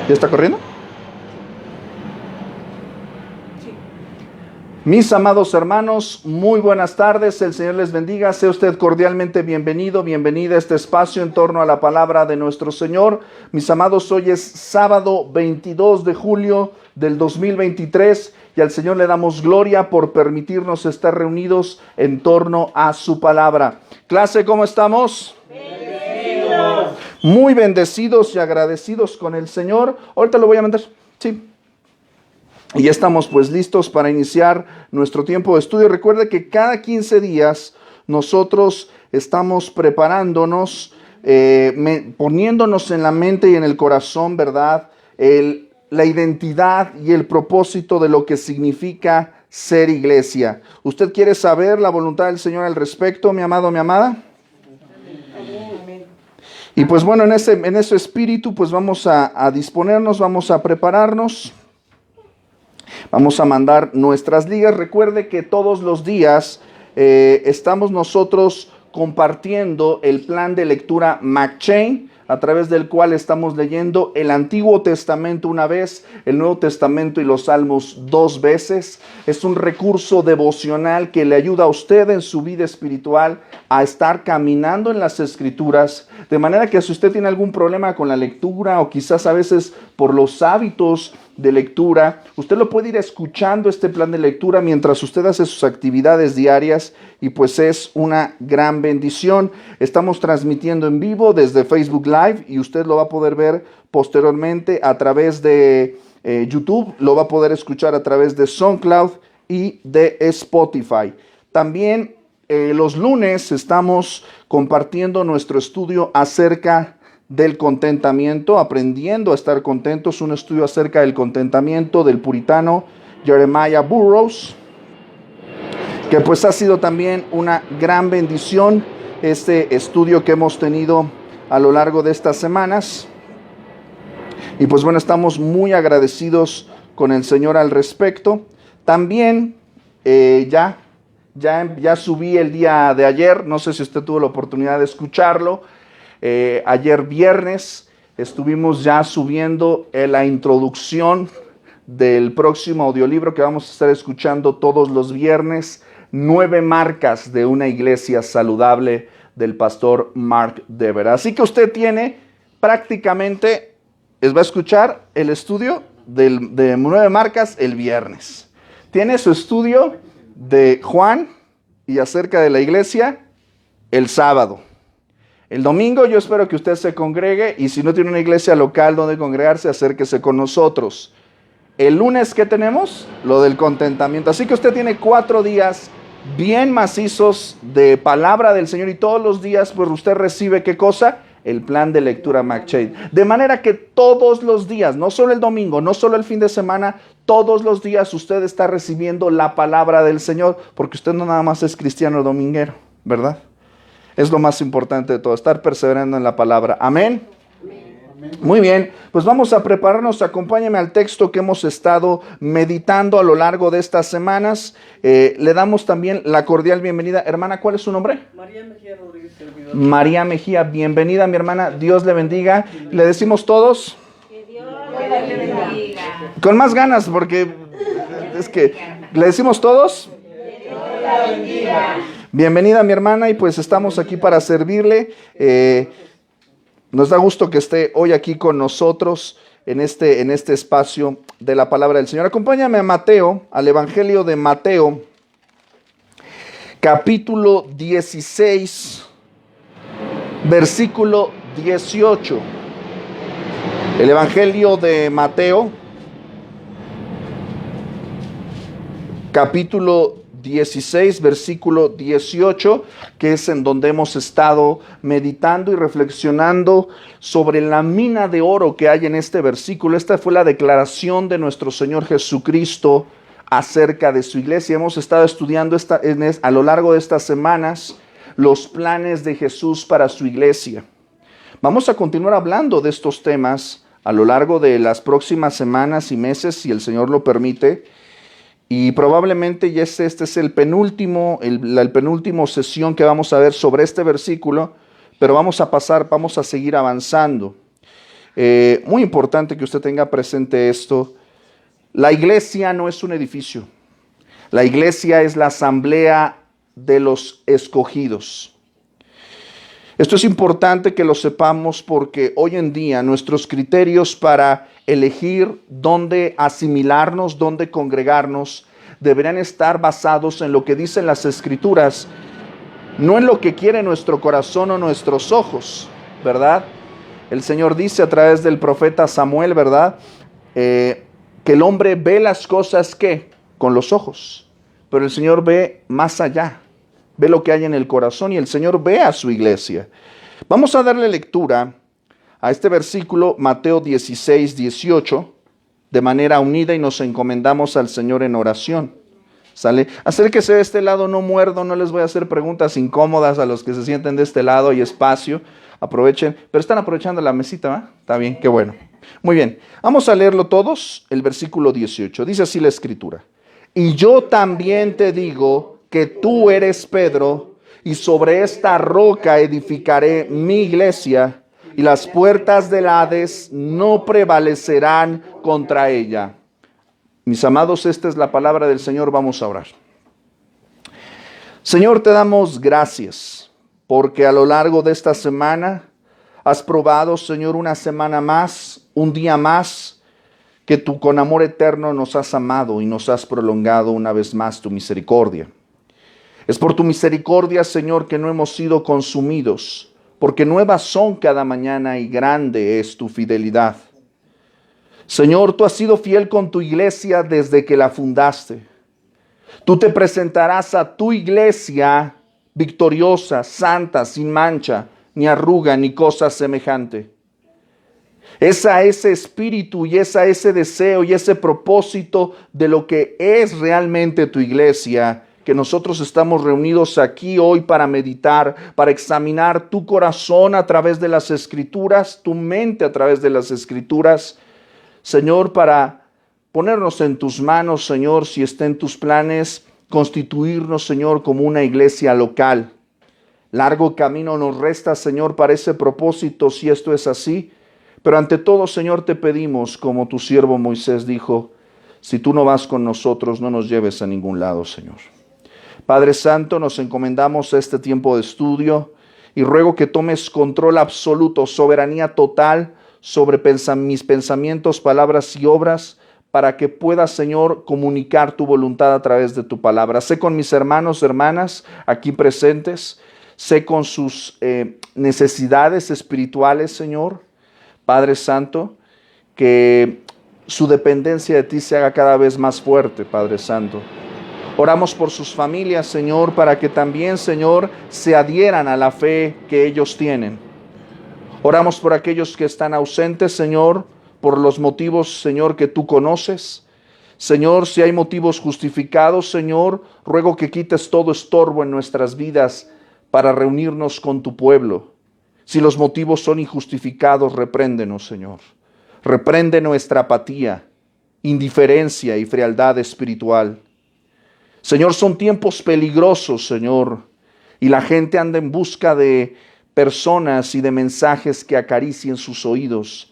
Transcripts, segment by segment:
¿Ya está corriendo? Mis amados hermanos, muy buenas tardes, el Señor les bendiga, sea usted cordialmente bienvenido, bienvenida a este espacio en torno a la palabra de nuestro Señor. Mis amados, hoy es sábado 22 de julio del 2023 y al Señor le damos gloria por permitirnos estar reunidos en torno a su palabra. Clase, ¿cómo estamos? Bendecidos. Muy bendecidos y agradecidos con el Señor. Ahorita lo voy a mandar, sí. Y ya estamos pues listos para iniciar nuestro tiempo de estudio. Recuerde que cada 15 días nosotros estamos preparándonos, poniéndonos en la mente y en el corazón, ¿verdad? La identidad y el propósito de lo que significa ser iglesia. ¿Usted quiere saber la voluntad del Señor al respecto, mi amado, mi amada? Y pues bueno, en ese espíritu pues vamos a disponernos, vamos a prepararnos. Vamos a mandar nuestras ligas. Recuerde que todos los días estamos nosotros compartiendo el plan de lectura McChain, a través del cual estamos leyendo el Antiguo Testamento una vez, el Nuevo Testamento y los Salmos 2 veces. Es un recurso devocional que le ayuda a usted en su vida espiritual a estar caminando en las Escrituras, de manera que si usted tiene algún problema con la lectura o quizás a veces por los hábitos de lectura, usted lo puede ir escuchando este plan de lectura mientras usted hace sus actividades diarias y pues es una gran bendición. Estamos transmitiendo en vivo desde Facebook Live y usted lo va a poder ver posteriormente a través de YouTube, lo va a poder escuchar a través de SoundCloud y de Spotify. También los lunes estamos compartiendo nuestro estudio acerca del contentamiento, aprendiendo a estar contentos, un estudio acerca del contentamiento del puritano Jeremiah Burroughs, que pues ha sido también una gran bendición este estudio que hemos tenido a lo largo de estas semanas. Y pues bueno, estamos muy agradecidos con el Señor al respecto. También ya subí el día de ayer, no sé si usted tuvo la oportunidad de escucharlo. Ayer viernes estuvimos ya subiendo la introducción del próximo audiolibro que vamos a estar escuchando todos los viernes, 9 marcas de una iglesia saludable, del pastor Mark Dever. Así que usted tiene prácticamente, va a escuchar el estudio de 9 marcas el viernes. Tiene su estudio de Juan y acerca de la iglesia el sábado. El domingo yo espero que usted se congregue y si no tiene una iglesia local donde congregarse, acérquese con nosotros. El lunes, ¿qué tenemos? Lo del contentamiento. Así que usted tiene 4 días bien macizos de palabra del Señor y todos los días pues usted recibe ¿qué cosa? El plan de lectura McChain. De manera que todos los días, no solo el domingo, no solo el fin de semana, todos los días usted está recibiendo la palabra del Señor, porque usted no nada más es cristiano dominguero, ¿verdad? Es lo más importante de todo, estar perseverando en la palabra. Amén. Muy bien, pues vamos a prepararnos. Acompáñame al texto que hemos estado meditando a lo largo de estas semanas. Le damos también la cordial bienvenida. Hermana, ¿cuál es su nombre? María Mejía Rodríguez, servidor. María Mejía, bienvenida mi hermana. Dios le bendiga. Le decimos todos. Que Dios le bendiga. Con más ganas, porque es que le decimos todos. Que Dios la bendiga. Bienvenida mi hermana y pues estamos aquí para servirle. Nos da gusto que esté hoy aquí con nosotros en este espacio de la palabra del Señor. Acompáñame a Mateo, al Evangelio de Mateo, capítulo 16, versículo 18. El Evangelio de Mateo, capítulo 16, versículo 18, que es en donde hemos estado meditando y reflexionando sobre la mina de oro que hay en este versículo. Esta fue la declaración de nuestro Señor Jesucristo acerca de su iglesia. Hemos estado estudiando a lo largo de estas semanas los planes de Jesús para su iglesia. Vamos a continuar hablando de estos temas a lo largo de las próximas semanas y meses, si el Señor lo permite. Y probablemente ya este es el penúltimo sesión que vamos a ver sobre este versículo, pero vamos a seguir avanzando. Muy importante que usted tenga presente esto. La iglesia no es un edificio. La iglesia es la asamblea de los escogidos. Esto es importante que lo sepamos porque hoy en día nuestros criterios para elegir dónde asimilarnos, dónde congregarnos, deberían estar basados en lo que dicen las Escrituras, no en lo que quiere nuestro corazón o nuestros ojos, ¿verdad? El Señor dice a través del profeta Samuel, ¿verdad? Que el hombre ve las cosas, ¿qué? Con los ojos, pero el Señor ve más allá. Ve lo que hay en el corazón y el Señor ve a su iglesia. Vamos a darle lectura a este versículo, Mateo 16, 18, de manera unida y nos encomendamos al Señor en oración. ¿Sale? Acérquese de este lado, no muerdo, no les voy a hacer preguntas incómodas a los que se sienten de este lado, hay espacio, aprovechen. Pero están aprovechando la mesita, ¿va? Está bien, qué bueno. Muy bien, vamos a leerlo todos, el versículo 18. Dice así la Escritura. Y yo también te digo que tú eres Pedro, y sobre esta roca edificaré mi iglesia, y las puertas del Hades no prevalecerán contra ella. Mis amados, esta es la palabra del Señor, vamos a orar. Señor, te damos gracias, porque a lo largo de esta semana has probado, Señor, una semana más, un día más, que tú con amor eterno nos has amado y nos has prolongado una vez más tu misericordia. Es por tu misericordia, Señor, que no hemos sido consumidos, porque nuevas son cada mañana y grande es tu fidelidad. Señor, tú has sido fiel con tu iglesia desde que la fundaste. Tú te presentarás a tu iglesia victoriosa, santa, sin mancha, ni arruga, ni cosa semejante. Es a ese espíritu y es a ese deseo y ese propósito de lo que es realmente tu iglesia que nosotros estamos reunidos aquí hoy para meditar, para examinar tu corazón a través de las Escrituras, tu mente a través de las Escrituras, Señor, para ponernos en tus manos, Señor, si está en tus planes, constituirnos, Señor, como una iglesia local. Largo camino nos resta, Señor, para ese propósito, si esto es así. Pero ante todo, Señor, te pedimos, como tu siervo Moisés dijo, si tú no vas con nosotros, no nos lleves a ningún lado, Señor. Padre Santo, nos encomendamos a este tiempo de estudio y ruego que tomes control absoluto, soberanía total sobre mis pensamientos, palabras y obras, para que puedas, Señor, comunicar tu voluntad a través de tu palabra. Sé con mis hermanos, hermanas aquí presentes, sé con sus necesidades espirituales, Señor. Padre Santo, que su dependencia de ti se haga cada vez más fuerte, Padre Santo. Oramos por sus familias, Señor, para que también, Señor, se adhieran a la fe que ellos tienen. Oramos por aquellos que están ausentes, Señor, por los motivos, Señor, que tú conoces. Señor, si hay motivos justificados, Señor, ruego que quites todo estorbo en nuestras vidas para reunirnos con tu pueblo. Si los motivos son injustificados, repréndenos, Señor. Reprende nuestra apatía, indiferencia y frialdad espiritual. Señor, son tiempos peligrosos, Señor, y la gente anda en busca de personas y de mensajes que acaricien sus oídos.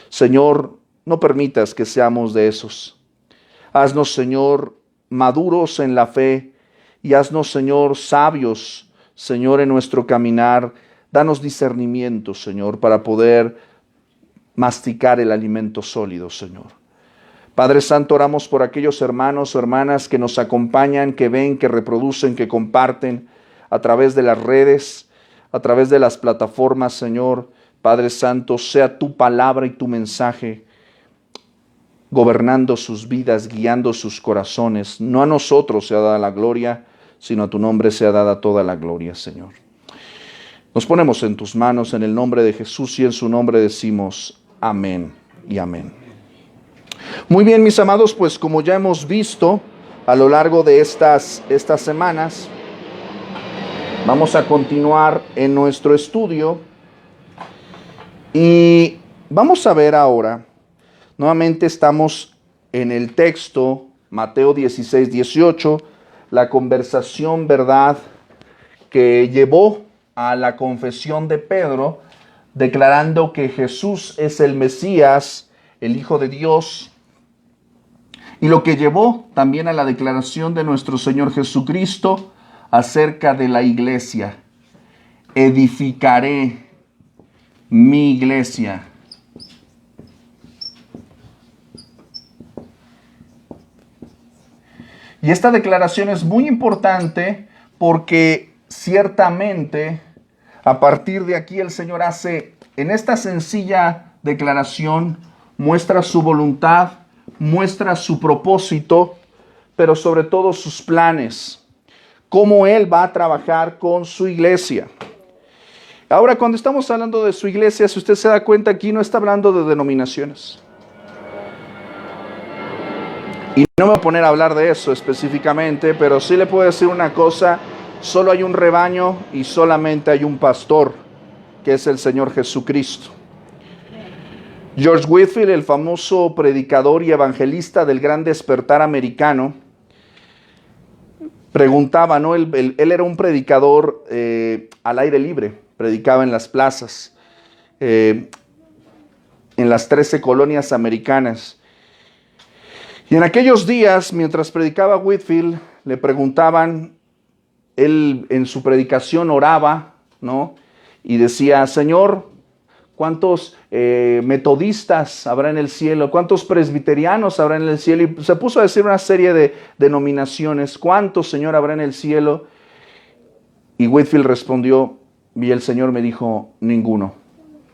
Señor, no permitas que seamos de esos. Haznos, Señor, maduros en la fe y haznos, Señor, sabios, Señor, en nuestro caminar. Danos discernimiento, Señor, para poder masticar el alimento sólido, Señor. Padre Santo, oramos por aquellos hermanos o hermanas que nos acompañan, que ven, que reproducen, que comparten a través de las redes, a través de las plataformas, Señor. Padre Santo, sea tu palabra y tu mensaje gobernando sus vidas, guiando sus corazones. No a nosotros sea dada la gloria, sino a tu nombre sea dada toda la gloria, Señor. Nos ponemos en tus manos en el nombre de Jesús y en su nombre decimos amén y amén. Muy bien, mis amados, pues como ya hemos visto a lo largo de estas semanas, vamos a continuar en nuestro estudio y vamos a ver ahora, nuevamente estamos en el texto Mateo 16, 18, la conversación, ¿verdad?, que llevó a la confesión de Pedro declarando que Jesús es el Mesías, el Hijo de Dios, y lo que llevó también a la declaración de nuestro Señor Jesucristo acerca de la iglesia. Edificaré mi iglesia. Y esta declaración es muy importante porque ciertamente a partir de aquí el Señor hace, en esta sencilla declaración, muestra su voluntad, muestra su propósito, pero sobre todo sus planes, cómo Él va a trabajar con su iglesia. Ahora, cuando estamos hablando de su iglesia, si usted se da cuenta, aquí no está hablando de denominaciones. Y no me voy a poner a hablar de eso específicamente, pero sí le puedo decir una cosa: solo hay un rebaño y solamente hay un pastor, que es el Señor Jesucristo. George Whitefield, el famoso predicador y evangelista del gran despertar americano, preguntaba, ¿no? Él era un predicador al aire libre, predicaba en las plazas, en las 13 colonias americanas. Y en aquellos días, mientras predicaba Whitefield, le preguntaban, él en su predicación oraba, ¿no? Y decía: Señor, ¿cuántos metodistas habrá en el cielo? ¿Cuántos presbiterianos habrá en el cielo? Y se puso a decir una serie de denominaciones. ¿Cuántos, Señor, habrá en el cielo? Y Whitefield respondió, y el Señor me dijo: ninguno,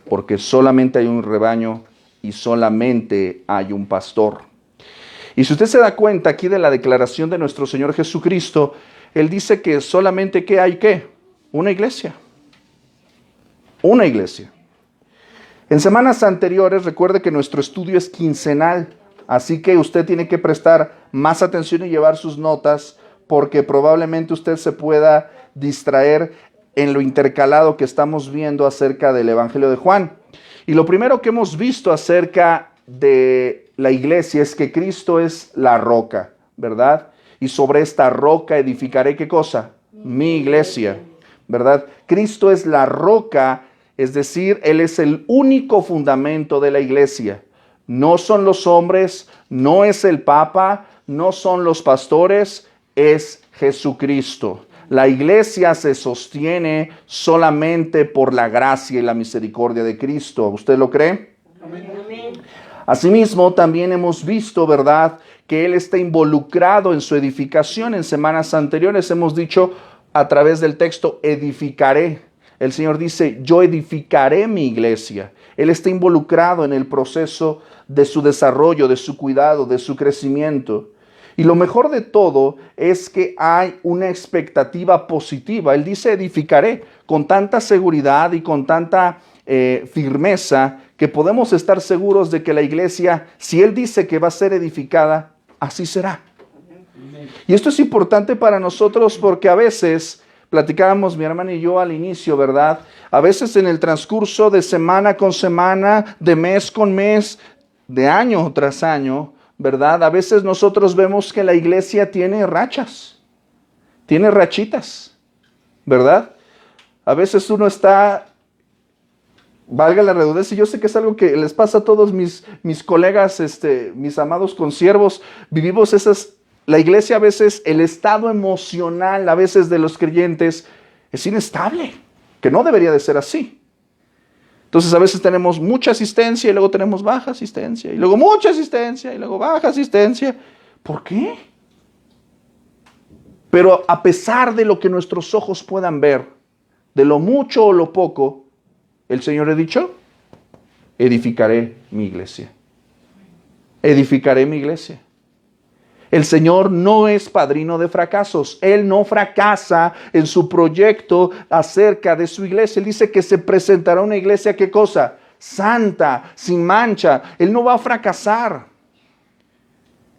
porque solamente hay un rebaño y solamente hay un pastor. Y si usted se da cuenta aquí de la declaración de nuestro Señor Jesucristo, Él dice que solamente ¿qué hay? ¿Qué? Una iglesia. Una iglesia. En semanas anteriores, recuerde que nuestro estudio es quincenal, así que usted tiene que prestar más atención y llevar sus notas, porque probablemente usted se pueda distraer en lo intercalado que estamos viendo acerca del Evangelio de Juan. Y lo primero que hemos visto acerca de la iglesia es que Cristo es la roca, ¿verdad? Y sobre esta roca edificaré, ¿qué cosa? Mi iglesia, ¿verdad? Cristo es la roca, es decir, Él es el único fundamento de la iglesia. No son los hombres, no es el Papa, no son los pastores, es Jesucristo. La iglesia se sostiene solamente por la gracia y la misericordia de Cristo. ¿Usted lo cree? Amén. Asimismo, también hemos visto, ¿verdad?, que Él está involucrado en su edificación. En semanas anteriores hemos dicho a través del texto, edificaré. El Señor dice, yo edificaré mi iglesia. Él está involucrado en el proceso de su desarrollo, de su cuidado, de su crecimiento. Y lo mejor de todo es que hay una expectativa positiva. Él dice, edificaré, con tanta seguridad y con tanta firmeza, que podemos estar seguros de que la iglesia, si Él dice que va a ser edificada, así será. Y esto es importante para nosotros porque a veces, platicábamos mi hermana y yo al inicio, ¿verdad? A veces en el transcurso de semana con semana, de mes con mes, de año tras año, ¿verdad? A veces nosotros vemos que la iglesia tiene rachas, tiene rachitas, ¿verdad? A veces uno está, valga la redundancia, yo sé que es algo que les pasa a todos mis colegas, mis amados consiervos, vivimos la iglesia a veces, el estado emocional a veces de los creyentes es inestable, que no debería de ser así. Entonces a veces tenemos mucha asistencia y luego tenemos baja asistencia, y luego mucha asistencia y luego baja asistencia. ¿Por qué? Pero a pesar de lo que nuestros ojos puedan ver, de lo mucho o lo poco, el Señor ha dicho, edificaré mi iglesia. Edificaré mi iglesia. El Señor no es padrino de fracasos. Él no fracasa en su proyecto acerca de su iglesia. Él dice que se presentará una iglesia, ¿qué cosa? Santa, sin mancha. Él no va a fracasar.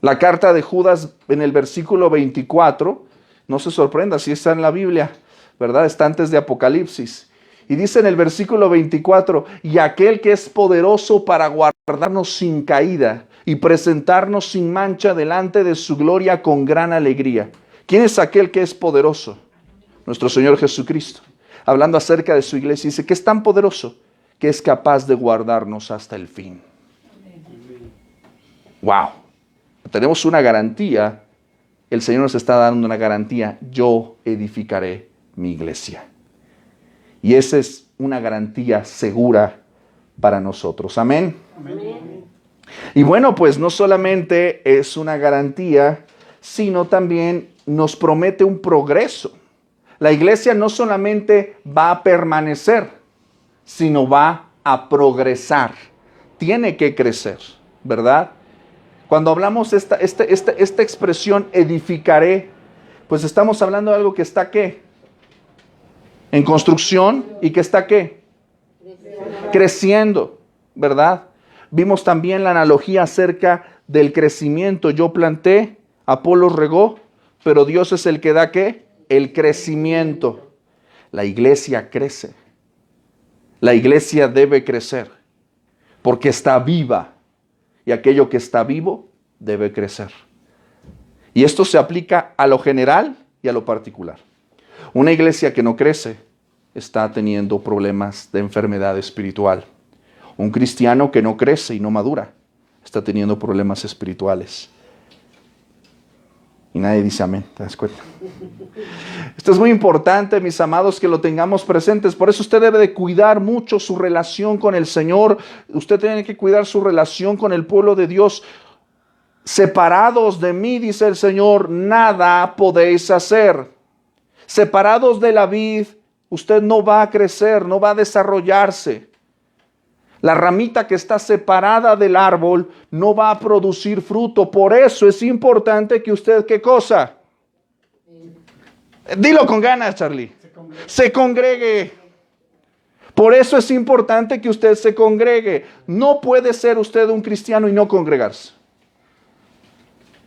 La carta de Judas en el versículo 24, no se sorprenda si está en la Biblia, ¿verdad? Está antes de Apocalipsis. Y dice en el versículo 24, y aquel que es poderoso para guardarnos sin caída y presentarnos sin mancha delante de su gloria con gran alegría. ¿Quién es aquel que es poderoso? Nuestro Señor Jesucristo. Hablando acerca de su iglesia, dice que es tan poderoso que es capaz de guardarnos hasta el fin. Wow. Tenemos una garantía. El Señor nos está dando una garantía. Yo edificaré mi iglesia. Y esa es una garantía segura para nosotros. Amén. Amén. Y bueno, pues no solamente es una garantía, sino también nos promete un progreso. La iglesia no solamente va a permanecer, sino va a progresar. Tiene que crecer, ¿verdad? Cuando hablamos esta expresión edificaré, pues estamos hablando de algo que está ¿qué? En construcción y que está ¿qué? Creciendo, ¿verdad? Vimos también la analogía acerca del crecimiento. Yo planté, Apolos regó, pero Dios es el que da ¿qué? El crecimiento. La iglesia crece. La iglesia debe crecer porque está viva. Y aquello que está vivo debe crecer. Y esto se aplica a lo general y a lo particular. Una iglesia que no crece está teniendo problemas de enfermedad espiritual. Un cristiano que no crece y no madura está teniendo problemas espirituales. Y nadie dice amén, ¿te das cuenta? Esto es muy importante, mis amados, que lo tengamos presentes. Por eso usted debe de cuidar mucho su relación con el Señor. Usted tiene que cuidar su relación con el pueblo de Dios. Separados de mí, dice el Señor, nada podéis hacer. Separados de la vid, usted no va a crecer, no va a desarrollarse. La ramita que está separada del árbol no va a producir fruto. Por eso es importante que usted, ¿qué cosa? Dilo con ganas, Charlie. Se congregue. Por eso es importante que usted se congregue. No puede ser usted un cristiano y no congregarse.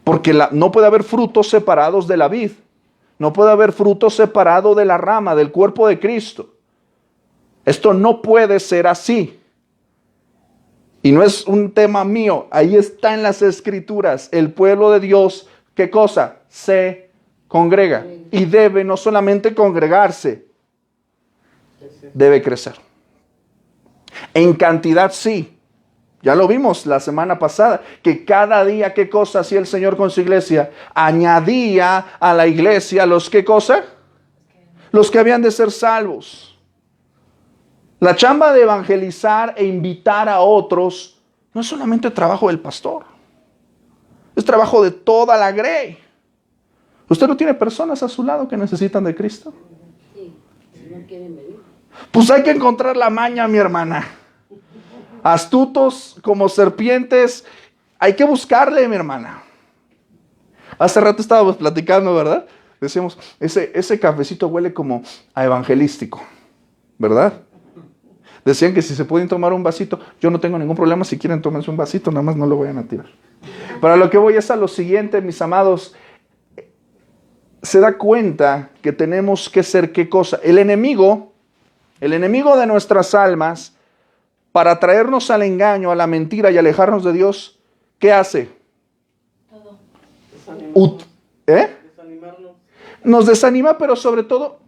Porque no puede haber frutos separados de la vid. No puede haber frutos separados de la rama, del cuerpo de Cristo. Esto no puede ser así. Y no es un tema mío, ahí está en las Escrituras. El pueblo de Dios, ¿qué cosa? Se congrega. Y debe no solamente congregarse, debe crecer. En cantidad sí. Ya lo vimos la semana pasada, que cada día, ¿qué cosa hacía el Señor con su iglesia? Añadía a la iglesia los, ¿qué cosa? Los que habían de ser salvos. La chamba de evangelizar e invitar a otros no es solamente trabajo del pastor. Es trabajo de toda la grey. ¿Usted no tiene personas a su lado que necesitan de Cristo? Sí, no quieren venir. Pues hay que encontrar la maña, mi hermana. Astutos como serpientes, hay que buscarle, mi hermana. Hace rato estábamos platicando, ¿verdad? Decíamos, ese cafecito huele como a evangelístico, ¿verdad? Decían que si se pueden tomar un vasito, yo no tengo ningún problema, si quieren tomarse un vasito, nada más no lo vayan a tirar. Para lo que voy es a lo siguiente, mis amados. Se da cuenta que tenemos que ser ¿qué cosa? El enemigo de nuestras almas, para traernos al engaño, a la mentira y alejarnos de Dios, ¿qué hace? Todo. Desanimarnos. Nos desanima, pero sobre todo,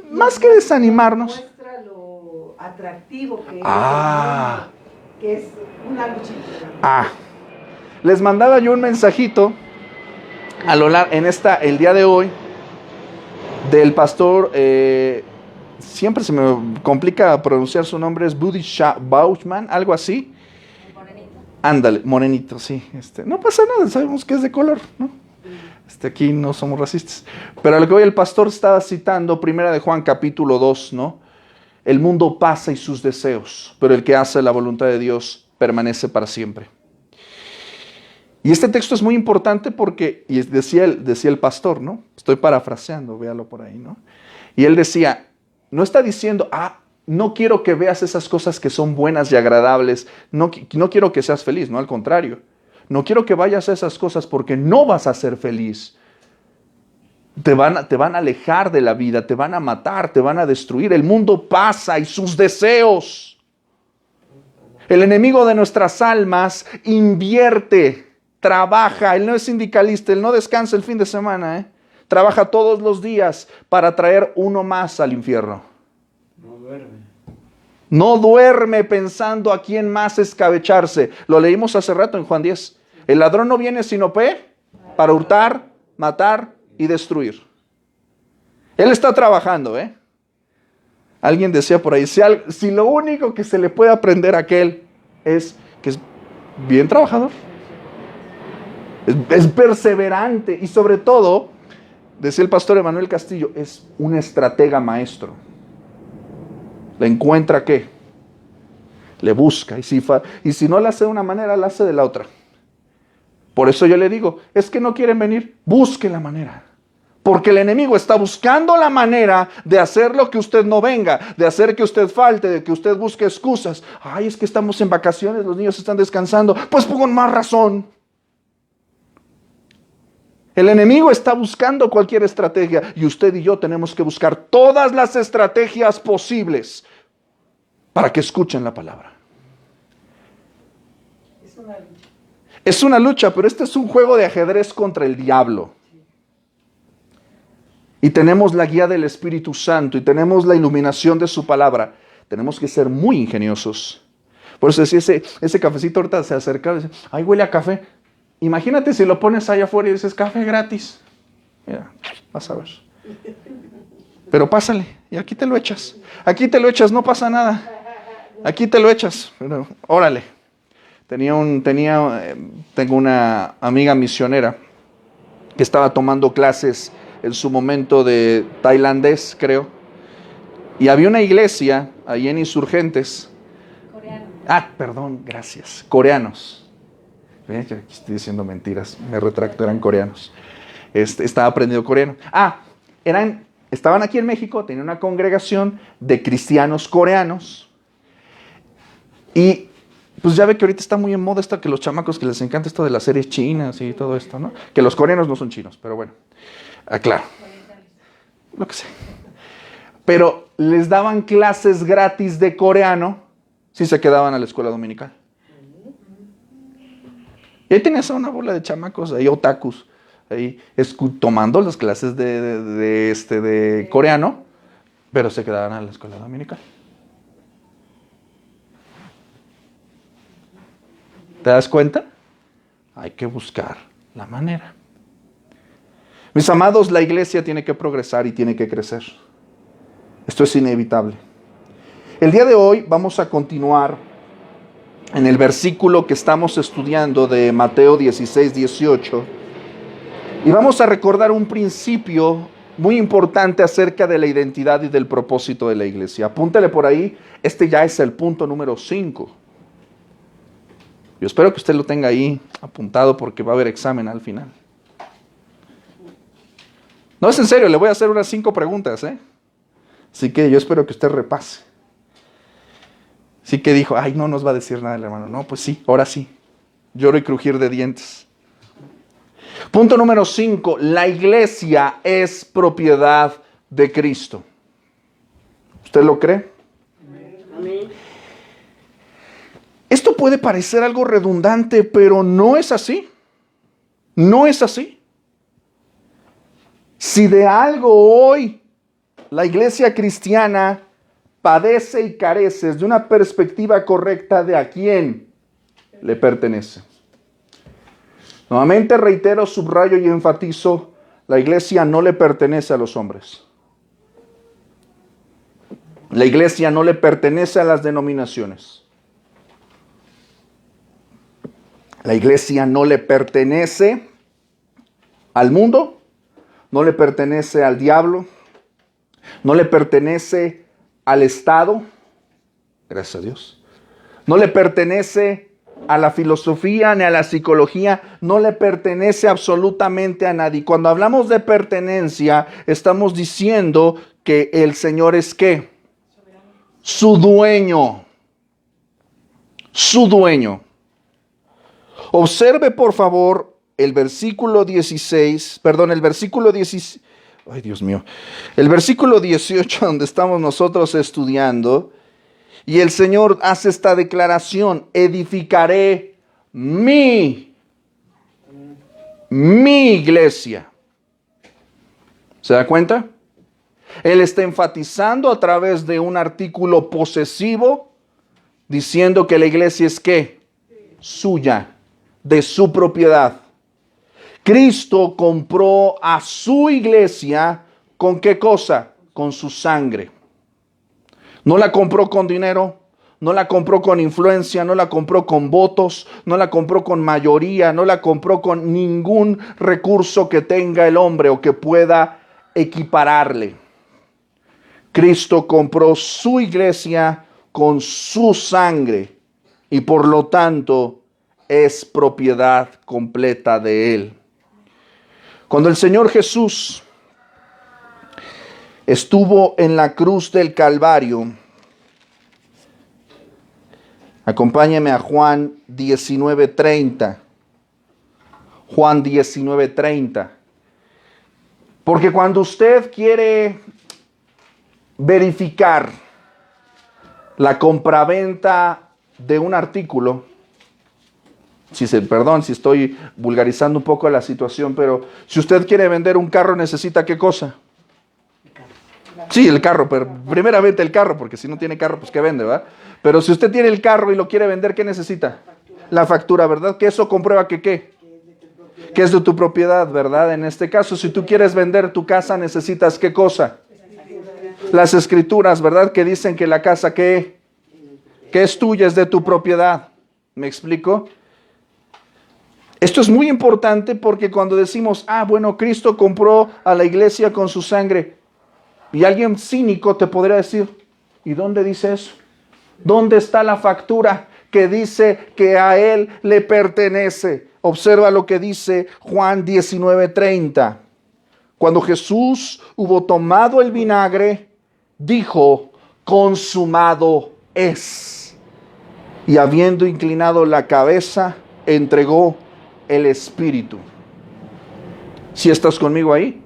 más que desanimarnos. Muestra lo atractivo que Ah. es, que es una luchita. Les mandaba yo un mensajito el día de hoy del pastor, siempre se me complica pronunciar su nombre, es Buddy Bauchman, algo así. Morenito. Ándale, morenito, sí. No pasa nada, sabemos que es de color, ¿no? Aquí no somos racistas. Pero a lo que hoy el pastor estaba citando, 1 de Juan capítulo 2, ¿no? El mundo pasa y sus deseos, pero el que hace la voluntad de Dios permanece para siempre. Y este texto es muy importante porque, y decía el pastor, ¿no? Estoy parafraseando, véalo por ahí, ¿no? Y él decía, no está diciendo, no quiero que veas esas cosas que son buenas y agradables, no quiero que seas feliz, no, al contrario. No quiero que vayas a esas cosas porque no vas a ser feliz. Te van a alejar de la vida, te van a matar, te van a destruir. El mundo pasa y sus deseos. El enemigo de nuestras almas invierte, trabaja. Él no es sindicalista, él no descansa el fin de semana, Trabaja todos los días para traer uno más al infierno. No duerme. No duerme pensando a quién más escabecharse. Lo leímos hace rato en Juan 10. El ladrón no viene sino para hurtar, matar y destruir. Él está trabajando, ¿eh? Alguien decía por ahí, si lo único que se le puede aprender a aquel es que es bien trabajador, es perseverante y sobre todo, decía el pastor Emanuel Castillo, es un estratega maestro. ¿Le encuentra qué? Le busca y si no la hace de una manera, la hace de la otra. Por eso yo le digo, es que no quieren venir, busque la manera. Porque el enemigo está buscando la manera de hacer lo que usted no venga, de hacer que usted falte, de que usted busque excusas. Ay, es que estamos en vacaciones, los niños están descansando. Pues con más razón. El enemigo está buscando cualquier estrategia y usted y yo tenemos que buscar todas las estrategias posibles para que escuchen la palabra. Es una lucha. Es una lucha, pero este es un juego de ajedrez contra el diablo. Y tenemos la guía del Espíritu Santo y tenemos la iluminación de su palabra. Tenemos que ser muy ingeniosos. Por eso si ese cafecito ahorita se acerca y dice, ay, huele a café. Imagínate si lo pones allá afuera y dices, café gratis. Mira, vas a ver. Pero pásale, y aquí te lo echas. Aquí te lo echas, no pasa nada. Aquí te lo echas. Pero, órale. Tengo una amiga misionera que estaba tomando clases en su momento de tailandés, creo. Y había una iglesia ahí en Insurgentes. Coreano. Perdón, gracias. Coreanos. Ven, que aquí estoy diciendo mentiras. Me retracto, eran coreanos. Estaba aprendiendo coreano. Estaban aquí en México, tenían una congregación de cristianos coreanos. Y pues ya ve que ahorita está muy en moda esto que los chamacos que les encanta esto de las series chinas y todo esto, ¿no? Que los coreanos no son chinos, pero bueno. Claro. Lo que sé. Pero les daban clases gratis de coreano si se quedaban a la escuela dominical. Y ahí tenías a una bola de chamacos, ahí otakus, ahí tomando las clases de coreano, pero se quedaban a la escuela dominical. ¿Te das cuenta? Hay que buscar la manera. Mis amados, la iglesia tiene que progresar y tiene que crecer. Esto es inevitable. El día de hoy vamos a continuar en el versículo que estamos estudiando de Mateo 16, 18. Y vamos a recordar un principio muy importante acerca de la identidad y del propósito de la iglesia. Apúntele por ahí, ya es el punto número 5. Yo espero que usted lo tenga ahí apuntado porque va a haber examen al final. No, es en serio, le voy a hacer unas 5 preguntas, ¿eh? Así que yo espero que usted repase. Así que dijo, ay, no nos va a decir nada el hermano. No, pues sí, ahora sí. Lloro y crujir de dientes. Punto número 5, la iglesia es propiedad de Cristo. ¿Usted lo cree? Amén. Esto puede parecer algo redundante, pero no es así. No es así. Si de algo hoy la iglesia cristiana padece y carece de una perspectiva correcta de a quién le pertenece. Nuevamente reitero, subrayo y enfatizo, la iglesia no le pertenece a los hombres. La iglesia no le pertenece a las denominaciones. La iglesia no le pertenece al mundo, no le pertenece al diablo, no le pertenece al Estado, gracias a Dios, no le pertenece a la filosofía ni a la psicología, no le pertenece absolutamente a nadie. Cuando hablamos de pertenencia, estamos diciendo que el Señor es ¿qué? Su dueño. Su dueño. Observe por favor el versículo 16, ay Dios mío, el versículo 18 donde estamos nosotros estudiando, y el Señor hace esta declaración, edificaré mi iglesia. ¿Se da cuenta? Él está enfatizando a través de un artículo posesivo, diciendo que la iglesia es ¿qué? Suya, de su propiedad. Cristo compró a su iglesia ¿con qué cosa? Con su sangre. No la compró con dinero, no la compró con influencia, no la compró con votos, no la compró con mayoría, no la compró con ningún recurso que tenga el hombre o que pueda equipararle. Cristo compró su iglesia con su sangre y por lo tanto es propiedad completa de Él. Cuando el Señor Jesús estuvo en la cruz del Calvario, acompáñeme a Juan 19:30. Juan 19:30. Porque cuando usted quiere verificar la compraventa de un artículo, perdón si estoy vulgarizando un poco la situación, pero si usted quiere vender un carro, ¿necesita qué cosa? Sí, el carro, pero primeramente el carro, porque si no tiene carro, pues ¿qué vende, verdad? Pero si usted tiene el carro y lo quiere vender, ¿qué necesita? La factura, ¿verdad? Que eso comprueba que ¿qué? Que es de tu propiedad, ¿verdad? En este caso, si tú quieres vender tu casa, necesitas ¿qué cosa? Las escrituras, ¿verdad? Que dicen que la casa que es tuya, es de tu propiedad. ¿Me explico? Esto es muy importante porque cuando decimos, bueno, Cristo compró a la iglesia con su sangre, y alguien cínico te podría decir, ¿y dónde dice eso? ¿Dónde está la factura que dice que a Él le pertenece? Observa lo que dice Juan 19:30. Cuando Jesús hubo tomado el vinagre, dijo, consumado es. Y habiendo inclinado la cabeza, entregó el Espíritu. ¿Sí estás conmigo ahí?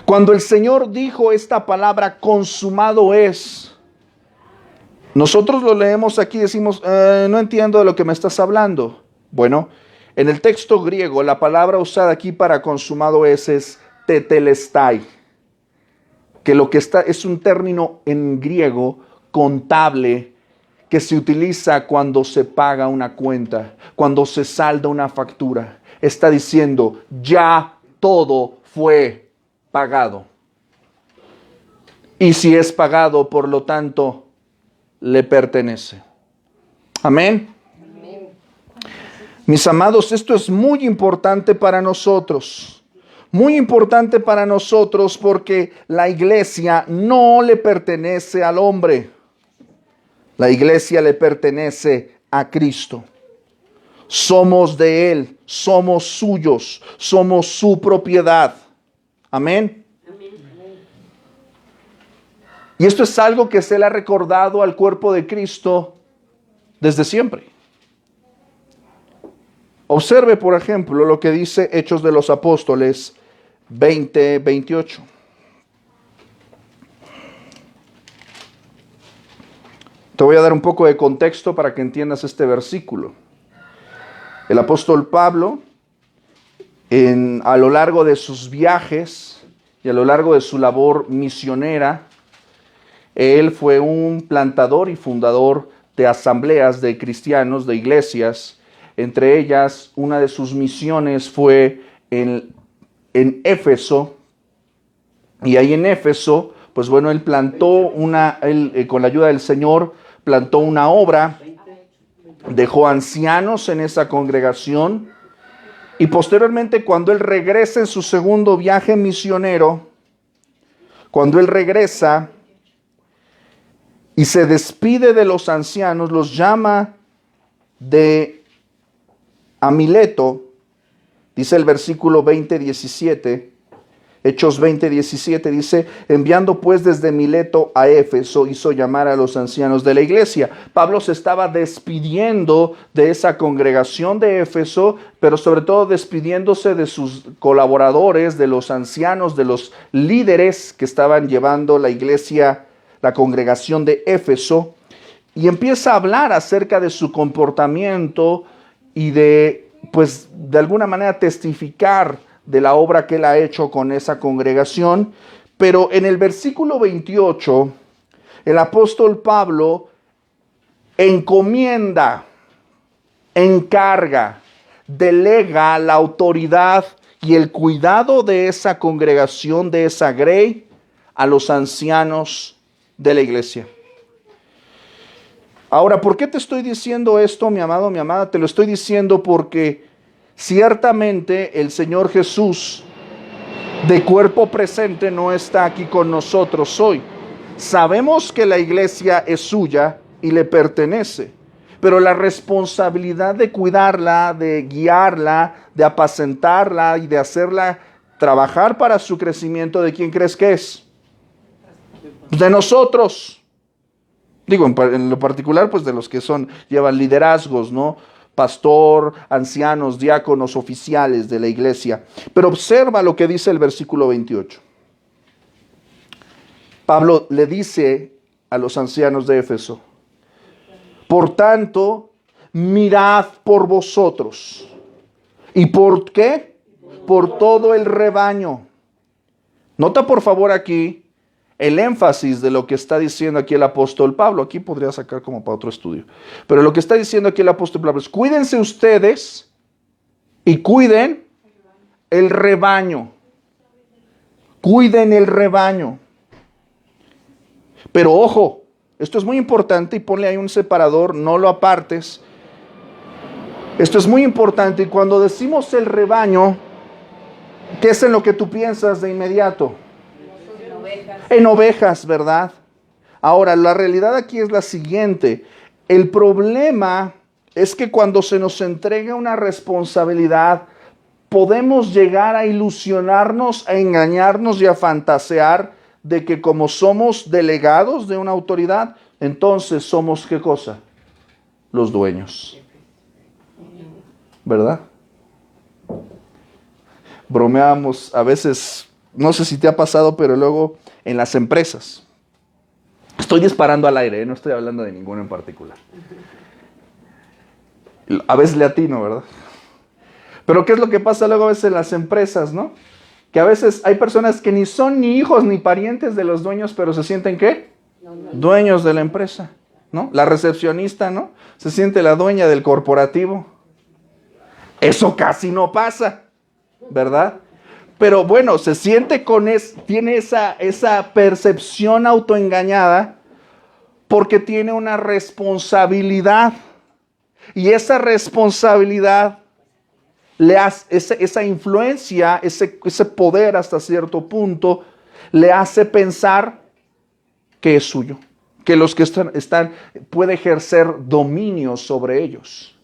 Cuando el Señor dijo esta palabra, consumado es, nosotros lo leemos aquí y decimos, no entiendo de lo que me estás hablando. Bueno, en el texto griego, la palabra usada aquí para consumado es tetelestai, que lo que está es un término en griego contable que se utiliza cuando se paga una cuenta, cuando se salda una factura. Está diciendo, ya todo fue pagado. Y si es pagado, por lo tanto, le pertenece. Amén. Amén. Mis amados, esto es muy importante para nosotros. Muy importante para nosotros porque la iglesia no le pertenece al hombre. La iglesia le pertenece a Cristo. Somos de Él, somos suyos, somos su propiedad. Amén. Y esto es algo que se le ha recordado al cuerpo de Cristo desde siempre. Observe, por ejemplo, lo que dice Hechos de los Apóstoles 20:28. Te voy a dar un poco de contexto para que entiendas este versículo. El apóstol Pablo, a lo largo de sus viajes y a lo largo de su labor misionera, él fue un plantador y fundador de asambleas de cristianos, de iglesias. Entre ellas, una de sus misiones fue en Éfeso. Y ahí en Éfeso, pues bueno, él plantó con la ayuda del Señor, plantó una obra, dejó ancianos en esa congregación. Y posteriormente, cuando él regresa en su segundo viaje misionero, cuando él regresa y se despide de los ancianos, los llama a Mileto, dice el versículo 20:17, Hechos 20:17, dice, enviando pues desde Mileto a Éfeso, hizo llamar a los ancianos de la iglesia. Pablo se estaba despidiendo de esa congregación de Éfeso, pero sobre todo despidiéndose de sus colaboradores, de los ancianos, de los líderes que estaban llevando la iglesia, la congregación de Éfeso, y empieza a hablar acerca de su comportamiento y de alguna manera testificar de la obra que Él ha hecho con esa congregación. Pero en el versículo 28, el apóstol Pablo encomienda, encarga, delega la autoridad y el cuidado de esa congregación, de esa grey, a los ancianos de la iglesia. Ahora, ¿por qué te estoy diciendo esto, mi amado, mi amada? Te lo estoy diciendo porque ciertamente el Señor Jesús, de cuerpo presente, no está aquí con nosotros hoy. Sabemos que la iglesia es suya y le pertenece, pero la responsabilidad de cuidarla, de guiarla, de apacentarla y de hacerla trabajar para su crecimiento, ¿de quién crees que es? De nosotros. Digo, en lo particular, pues de los que llevan liderazgos, ¿no? Pastor, ancianos, diáconos, oficiales de la iglesia. Pero observa lo que dice el versículo 28. Pablo le dice a los ancianos de Éfeso: por tanto, mirad por vosotros. ¿Y por qué? Por todo el rebaño. Nota por favor aquí el énfasis de lo que está diciendo aquí el apóstol Pablo. Aquí podría sacar como para otro estudio. Pero lo que está diciendo aquí el apóstol Pablo es: cuídense ustedes y cuiden el rebaño. Cuiden el rebaño. Pero ojo, esto es muy importante y ponle ahí un separador, no lo apartes. Esto es muy importante y cuando decimos el rebaño, ¿qué es en lo que tú piensas de inmediato? En ovejas, ¿verdad? Ahora, la realidad aquí es la siguiente. El problema es que cuando se nos entrega una responsabilidad, podemos llegar a ilusionarnos, a engañarnos y a fantasear de que como somos delegados de una autoridad, entonces somos ¿qué cosa? Los dueños. ¿Verdad? Bromeamos a veces, no sé si te ha pasado, pero luego en las empresas. Estoy disparando al aire, no estoy hablando de ninguno en particular. A veces le atino, ¿verdad? Pero ¿qué es lo que pasa luego a veces en las empresas, no? Que a veces hay personas que ni son ni hijos ni parientes de los dueños, pero se sienten ¿qué? Dueños de la empresa, ¿no? La recepcionista, ¿no? Se siente la dueña del corporativo. Eso casi no pasa, ¿verdad? Pero bueno, se siente tiene esa percepción autoengañada porque tiene una responsabilidad. Y esa responsabilidad le hace, esa influencia, ese poder hasta cierto punto, le hace pensar que es suyo, que los que están puede ejercer dominio sobre ellos.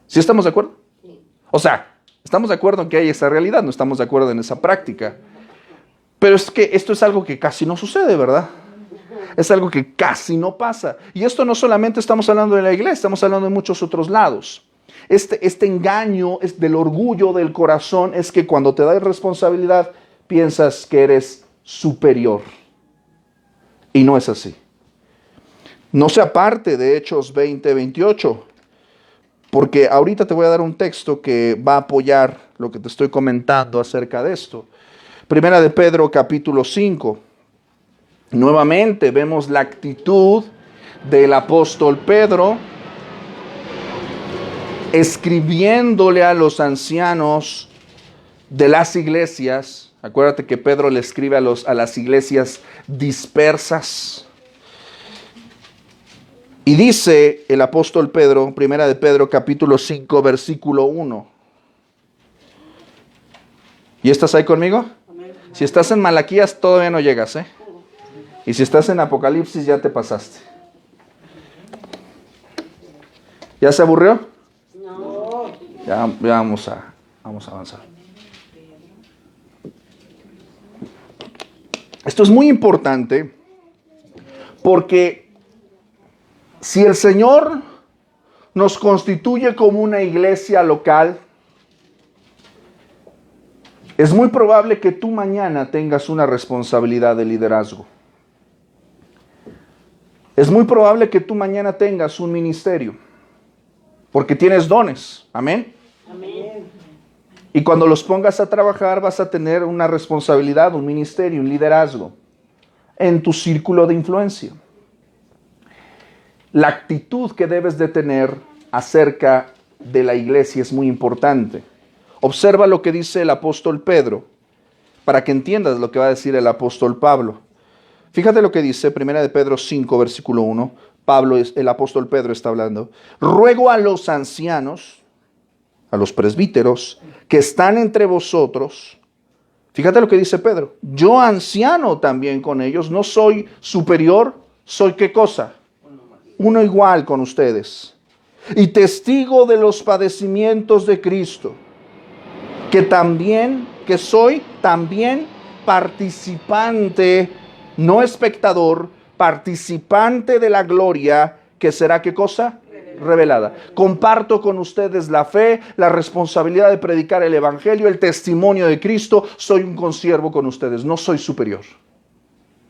¿Sí estamos de acuerdo? O sea, estamos de acuerdo en que hay esa realidad, no estamos de acuerdo en esa práctica. Pero es que esto es algo que casi no sucede, ¿verdad? Es algo que casi no pasa. Y esto no solamente estamos hablando de la iglesia, estamos hablando de muchos otros lados. Este engaño es del orgullo del corazón, es que cuando te das responsabilidad piensas que eres superior. Y no es así. No se aparte de Hechos 20:28, porque ahorita te voy a dar un texto que va a apoyar lo que te estoy comentando acerca de esto. Primera de Pedro capítulo 5. Nuevamente vemos la actitud del apóstol Pedro escribiéndole a los ancianos de las iglesias. Acuérdate que Pedro le escribe a las iglesias dispersas. Y dice el apóstol Pedro, primera de Pedro capítulo 5, versículo 1. ¿Y estás ahí conmigo? Si estás en Malaquías todavía no llegas, ¿eh? Y si estás en Apocalipsis ya te pasaste. ¿Ya se aburrió? No. Ya vamos a avanzar. Esto es muy importante porque si el Señor nos constituye como una iglesia local, es muy probable que tú mañana tengas una responsabilidad de liderazgo. Es muy probable que tú mañana tengas un ministerio, porque tienes dones. Amén. Amén. Y cuando los pongas a trabajar vas a tener una responsabilidad, un ministerio, un liderazgo en tu círculo de influencia. La actitud que debes de tener acerca de la iglesia es muy importante. Observa lo que dice el apóstol Pedro, para que entiendas lo que va a decir el apóstol Pablo. Fíjate lo que dice 1 de Pedro 5, versículo 1. El apóstol Pedro está hablando. Ruego a los ancianos, a los presbíteros, que están entre vosotros. Fíjate lo que dice Pedro. Yo anciano también con ellos, no soy superior, soy ¿qué cosa? Uno igual con ustedes. Y testigo de los padecimientos de Cristo, que soy también participante, no espectador, participante de la gloria, que será ¿qué cosa? Revelada. Comparto con ustedes la fe, la responsabilidad de predicar el evangelio, el testimonio de Cristo. Soy un consiervo con ustedes, no soy superior.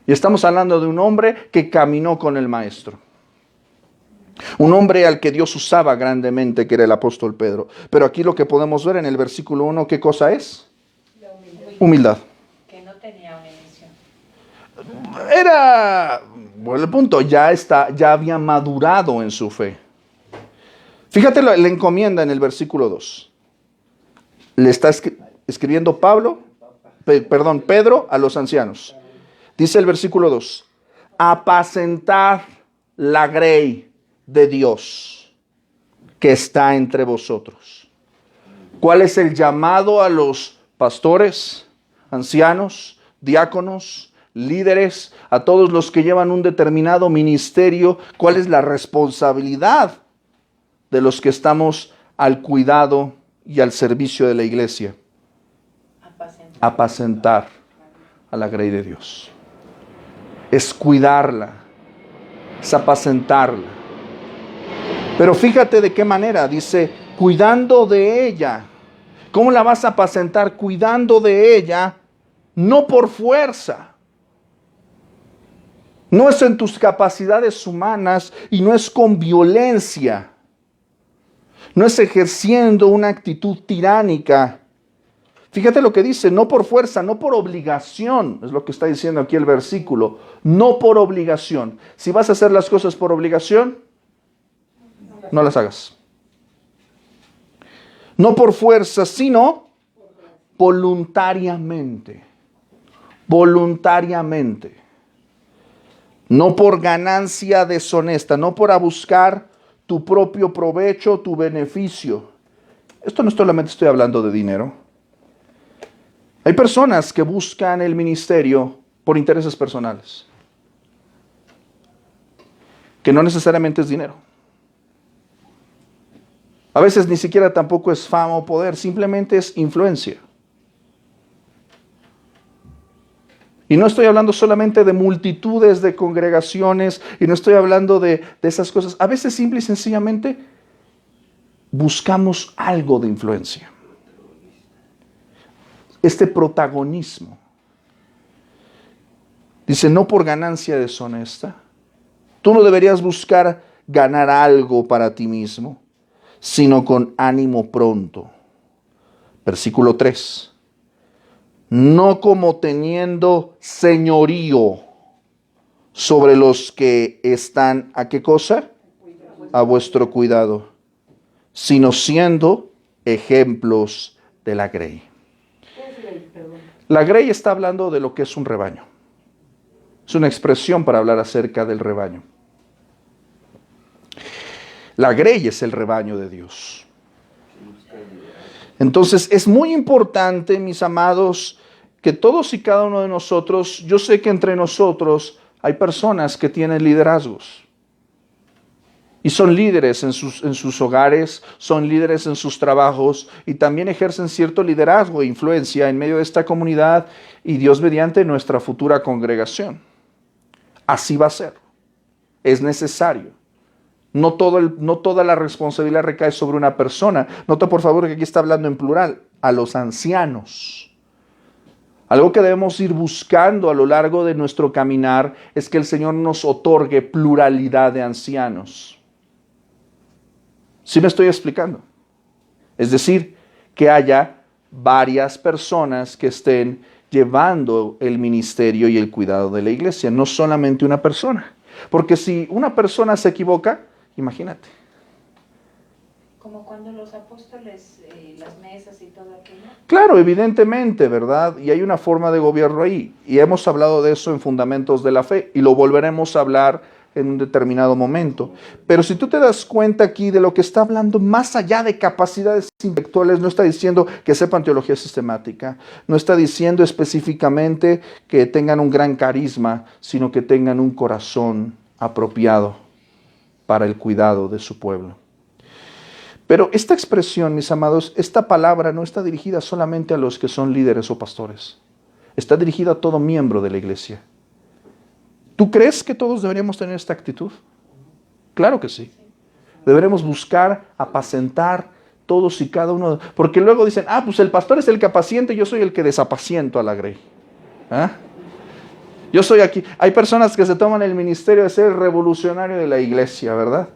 Y estamos hablando de un hombre que caminó con el maestro. Un hombre al que Dios usaba grandemente, que era el apóstol Pedro. Pero aquí lo que podemos ver en el versículo 1, ¿qué cosa es? Humildad. Que no tenía una emisión. Era, bueno, el punto, ya había madurado en su fe. Fíjate la encomienda en el versículo 2. Le está escribiendo Pedro a los ancianos. Dice el versículo 2. Apacentad la grey de Dios que está entre vosotros. ¿Cuál es el llamado a los pastores, ancianos, diáconos, líderes, a todos los que llevan un determinado ministerio? ¿Cuál es la responsabilidad de los que estamos al cuidado y al servicio de la iglesia? Apacentar a la grey de Dios. Es cuidarla, es apacentarla. Pero fíjate de qué manera, dice, cuidando de ella. ¿Cómo la vas a apacentar? Cuidando de ella, no por fuerza. No es en tus capacidades humanas y no es con violencia. No es ejerciendo una actitud tiránica. Fíjate lo que dice, no por fuerza, no por obligación. Es lo que está diciendo aquí el versículo. No por obligación. Si vas a hacer las cosas por obligación, no las hagas. No por fuerza, sino voluntariamente. Voluntariamente. No por ganancia deshonesta, no por buscar tu propio provecho, tu beneficio. Esto no solamente estoy hablando de dinero. Hay personas que buscan el ministerio por intereses personales, que no necesariamente es dinero. A veces ni siquiera tampoco es fama o poder, simplemente es influencia. Y no estoy hablando solamente de multitudes de congregaciones, y no estoy hablando de esas cosas. A veces simple y sencillamente buscamos algo de influencia. Este protagonismo. Dice, no por ganancia deshonesta. Tú no deberías buscar ganar algo para ti mismo, sino con ánimo pronto. Versículo 3. No como teniendo señorío sobre los que están, ¿a qué cosa? A vuestro cuidado, sino siendo ejemplos de la grey. La grey está hablando de lo que es un rebaño. Es una expresión para hablar acerca del rebaño. La grey es el rebaño de Dios. Entonces es muy importante, mis amados, que todos y cada uno de nosotros, yo sé que entre nosotros hay personas que tienen liderazgos. Y son líderes en sus hogares, son líderes en sus trabajos y también ejercen cierto liderazgo e influencia en medio de esta comunidad y Dios mediante nuestra futura congregación. Así va a ser. Es necesario. No toda la responsabilidad recae sobre una persona. Nota por favor que aquí está hablando en plural, a los ancianos. Algo que debemos ir buscando a lo largo de nuestro caminar es que el Señor nos otorgue pluralidad de ancianos. ¿Sí me estoy explicando? Es decir, que haya varias personas que estén llevando el ministerio y el cuidado de la iglesia, no solamente una persona. Porque si una persona se equivoca, imagínate. Como cuando los apóstoles, las mesas y todo aquello. Claro, evidentemente, ¿verdad? Y hay una forma de gobierno ahí. Y hemos hablado de eso en Fundamentos de la Fe y lo volveremos a hablar en un determinado momento. Pero si tú te das cuenta aquí de lo que está hablando, más allá de capacidades intelectuales, no está diciendo que sepan teología sistemática, no está diciendo específicamente que tengan un gran carisma, sino que tengan un corazón apropiado para el cuidado de su pueblo. Pero esta expresión, mis amados, esta palabra no está dirigida solamente a los que son líderes o pastores. Está dirigida a todo miembro de la iglesia. ¿Tú crees que todos deberíamos tener esta actitud? Claro que sí. Deberemos buscar apacentar todos y cada uno. Porque luego dicen, pues el pastor es el que apacienta y yo soy el que desapaciento a la grey. ¿Ah? Yo soy aquí. Hay personas que se toman el ministerio de ser el revolucionario de la iglesia, ¿verdad?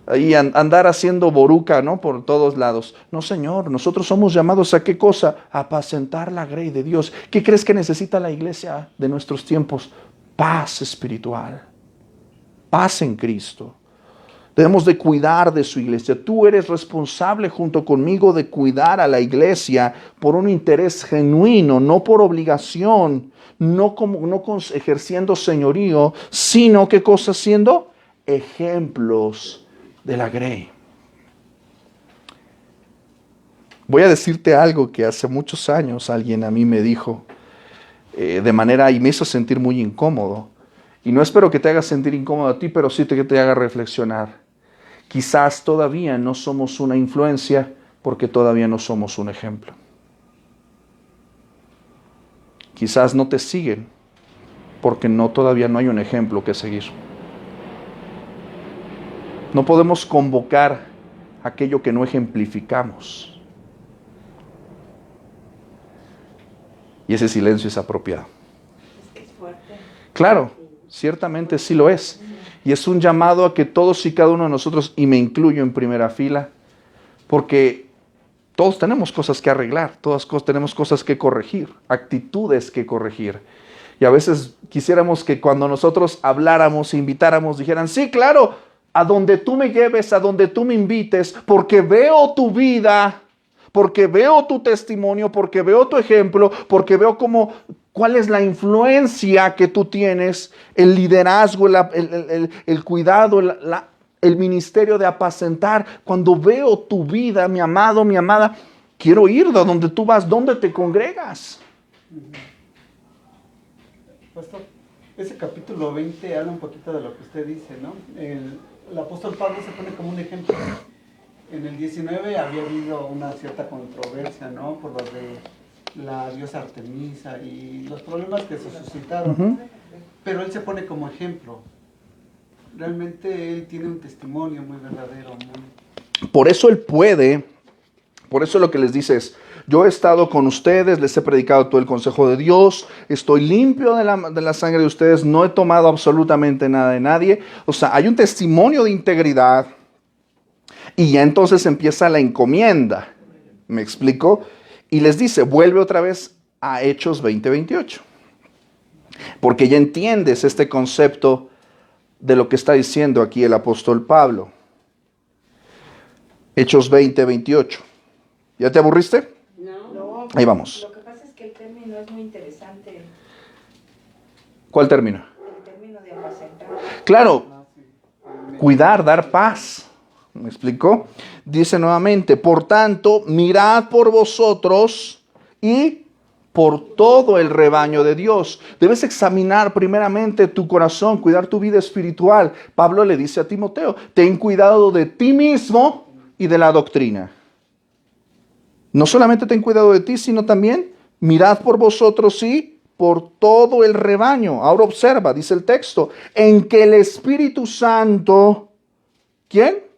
Ahí andar haciendo boruca, ¿no? Por todos lados. No, Señor, nosotros somos llamados ¿a qué cosa? A apacentar la grey de Dios. ¿Qué crees que necesita la iglesia de nuestros tiempos? Paz espiritual. Paz en Cristo. Debemos de cuidar de su iglesia. Tú eres responsable junto conmigo de cuidar a la iglesia por un interés genuino, no por obligación, no ejerciendo señorío, sino ¿qué cosa? Siendo ejemplos de la grey. Voy a decirte algo que hace muchos años alguien a mí me dijo de manera y me hizo sentir muy incómodo. Y no espero que te haga sentir incómodo a ti, pero sí que te haga reflexionar. Quizás todavía no somos una influencia porque todavía no somos un ejemplo. Quizás no te siguen porque todavía no hay un ejemplo que seguir. No podemos convocar aquello que no ejemplificamos. Y ese silencio es apropiado. Es que es fuerte. Claro, ciertamente sí lo es. Y es un llamado a que todos y cada uno de nosotros, y me incluyo en primera fila, porque todos tenemos cosas que arreglar, todos tenemos cosas que corregir, actitudes que corregir. Y a veces quisiéramos que cuando nosotros habláramos, invitáramos, dijeran, sí, claro, a donde tú me lleves, a donde tú me invites, porque veo tu vida, porque veo tu testimonio, porque veo tu ejemplo, porque veo cuál es la influencia que tú tienes, el liderazgo, el cuidado, el ministerio de apacentar. Cuando veo tu vida, mi amado, mi amada, quiero ir de donde tú vas, donde te congregas. Pastor, ese capítulo 20 habla un poquito de lo que usted dice, ¿no? El apóstol Pablo se pone como un ejemplo. En el 19 había habido una cierta controversia, ¿no? Por lo de la diosa Artemisa y los problemas que se suscitaron. Pero él se pone como ejemplo. Realmente él tiene un testimonio muy verdadero. Por eso él puede, por eso lo que les dice es, yo he estado con ustedes, les he predicado todo el consejo de Dios, estoy limpio de la sangre de ustedes, no he tomado absolutamente nada de nadie. O sea, hay un testimonio de integridad y ya entonces empieza la encomienda. ¿Me explico? Y les dice, vuelve otra vez a Hechos 20:28. Porque ya entiendes este concepto de lo que está diciendo aquí el apóstol Pablo. Hechos 20:28. ¿Ya te aburriste? No. Ahí vamos. Lo que pasa es que el término es muy interesante. ¿Cuál término? El término de apacentar. Claro, cuidar, dar paz. ¿Me explico? Dice nuevamente, por tanto, mirad por vosotros y por todo el rebaño de Dios. Debes examinar primeramente tu corazón, cuidar tu vida espiritual. Pablo le dice a Timoteo, ten cuidado de ti mismo y de la doctrina. No solamente ten cuidado de ti, sino también mirad por vosotros y por todo el rebaño. Ahora observa, dice el texto, en que el Espíritu Santo, ¿quién?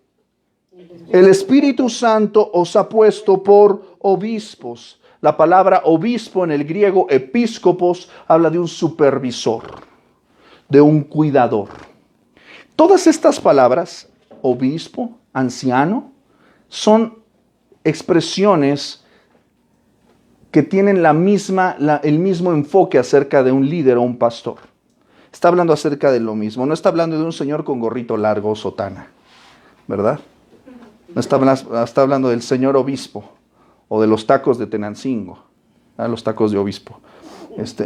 El Espíritu Santo os ha puesto por obispos. La palabra obispo en el griego, episcopos, habla de un supervisor, de un cuidador. Todas estas palabras, obispo, anciano, son expresiones que tienen el mismo enfoque acerca de un líder o un pastor. Está hablando acerca de lo mismo. No está hablando de un señor con gorrito largo o sotana, ¿verdad? No está hablando del señor obispo o de los tacos de Tenancingo, los tacos de obispo.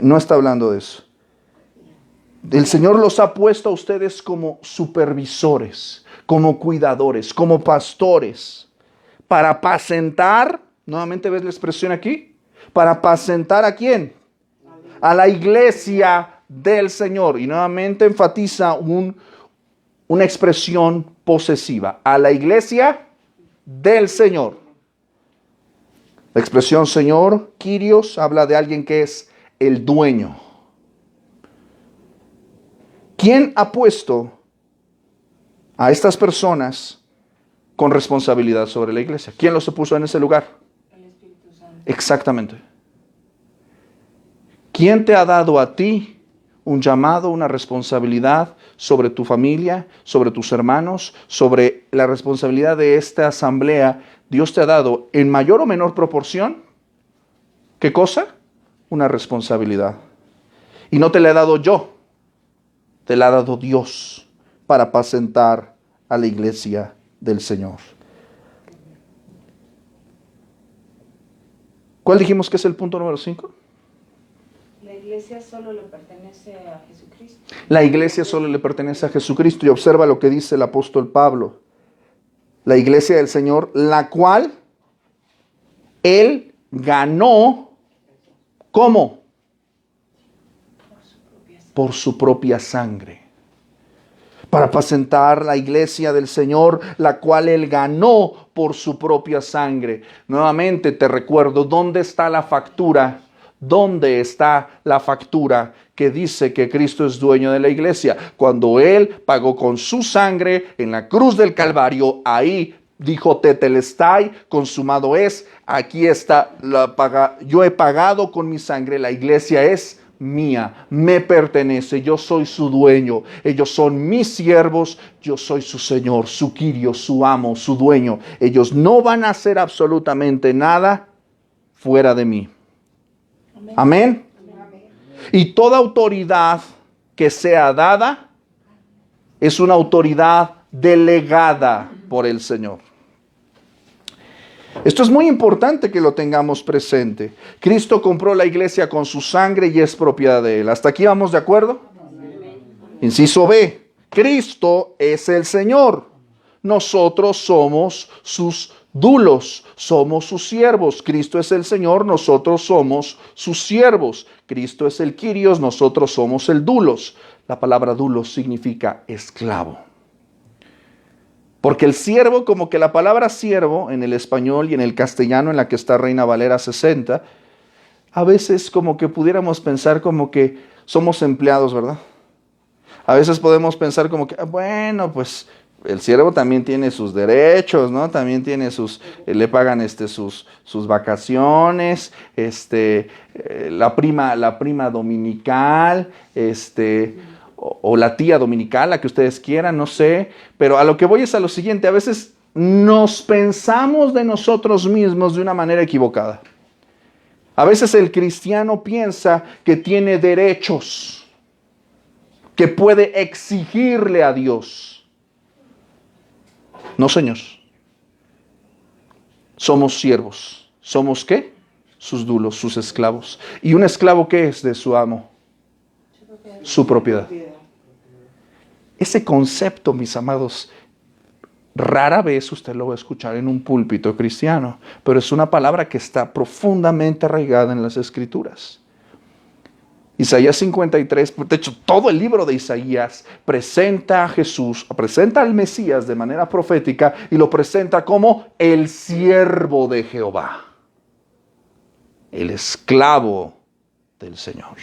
No está hablando de eso. El Señor los ha puesto a ustedes como supervisores, como cuidadores, como pastores, para apacentar, nuevamente ves la expresión aquí, para apacentar ¿a quién? A la iglesia del Señor. Y nuevamente enfatiza una expresión posesiva, a la iglesia del Señor. La expresión Señor, Kyrios, habla de alguien que es el dueño. ¿Quién ha puesto a estas personas con responsabilidad sobre la iglesia? ¿Quién los puso en ese lugar? El Espíritu Santo. Exactamente. ¿Quién te ha dado a ti un llamado, una responsabilidad sobre tu familia, sobre tus hermanos, sobre la responsabilidad de esta asamblea? Dios te ha dado en mayor o menor proporción, ¿qué cosa? Una responsabilidad. Y no te la he dado yo, te la ha dado Dios para apacentar a la iglesia del Señor. ¿Cuál dijimos que es el punto número 5? La iglesia solo le pertenece a Jesucristo. La iglesia solo le pertenece a Jesucristo. Y observa lo que dice el apóstol Pablo. La iglesia del Señor, la cual Él ganó, ¿cómo? Por su propia sangre. Para apacentar la iglesia del Señor, la cual Él ganó por su propia sangre. Nuevamente te recuerdo, ¿dónde está la factura? ¿Dónde está la factura que dice que Cristo es dueño de la iglesia? Cuando Él pagó con su sangre en la cruz del Calvario, ahí dijo tetelestai, consumado es, aquí está la paga, yo he pagado con mi sangre, la iglesia es mía, me pertenece, yo soy su dueño, ellos son mis siervos, yo soy su Señor, su Kyrio, su amo, su dueño. Ellos no van a hacer absolutamente nada fuera de mí. Amén. Y toda autoridad que sea dada es una autoridad delegada por el Señor. Esto es muy importante que lo tengamos presente. Cristo compró la iglesia con su sangre y es propiedad de Él. ¿Hasta aquí vamos de acuerdo? Inciso B. Cristo es el Señor. Nosotros somos sus dulos, somos sus siervos. Cristo es el Señor, nosotros somos sus siervos. Cristo es el Kyrios, nosotros somos el dulos. La palabra dulos significa esclavo. Porque el siervo, como que la palabra siervo en el español y en el castellano, en la que está Reina Valera 60, a veces como que pudiéramos pensar como que somos empleados, ¿verdad? A veces podemos pensar como que, bueno, pues el siervo también tiene sus derechos, ¿no? También tiene le pagan sus vacaciones, la prima dominical, o la tía dominical, la que ustedes quieran, no sé. Pero a lo que voy es a lo siguiente, a veces nos pensamos de nosotros mismos de una manera equivocada. A veces el cristiano piensa que tiene derechos, que puede exigirle a Dios. No, señor. Somos siervos. ¿Somos qué? Sus dulos, sus esclavos. ¿Y un esclavo qué es de su amo? Su propiedad. Ese concepto, mis amados, rara vez usted lo va a escuchar en un púlpito cristiano, pero es una palabra que está profundamente arraigada en las Escrituras. Isaías 53, de hecho todo el libro de Isaías presenta a Jesús, presenta al Mesías de manera profética y lo presenta como el siervo de Jehová, el esclavo del Señor.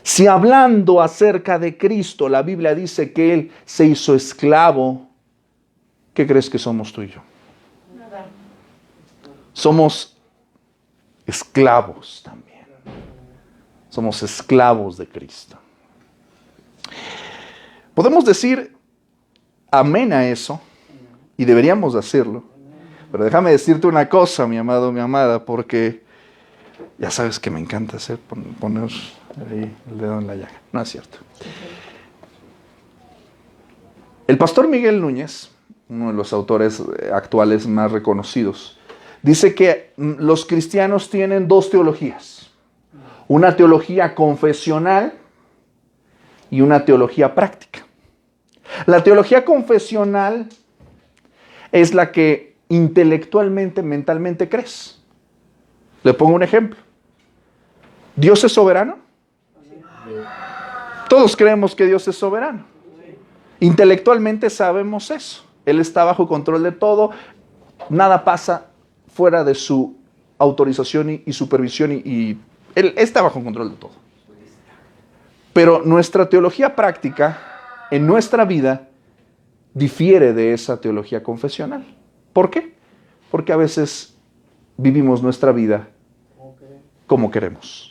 Si hablando acerca de Cristo, la Biblia dice que Él se hizo esclavo, ¿qué crees que somos tú y yo? Nada. Somos esclavos también. Somos esclavos de Cristo. Podemos decir amén a eso, y deberíamos hacerlo. Pero déjame decirte una cosa, mi amado, mi amada, porque Ya sabes que me encanta poner ahí el dedo en la llaga. No es cierto. El pastor Miguel Núñez, uno de los autores actuales más reconocidos, dice que los cristianos tienen dos teologías. Una teología confesional y una teología práctica. La teología confesional es la que intelectualmente, mentalmente crees. Le pongo un ejemplo. ¿Dios es soberano? Todos creemos que Dios es soberano. Intelectualmente sabemos eso. Él está bajo control de todo. Nada pasa fuera de su autorización y supervisión y Él está bajo control de todo. Pero nuestra teología práctica en nuestra vida difiere de esa teología confesional. ¿Por qué? Porque a veces vivimos nuestra vida como queremos.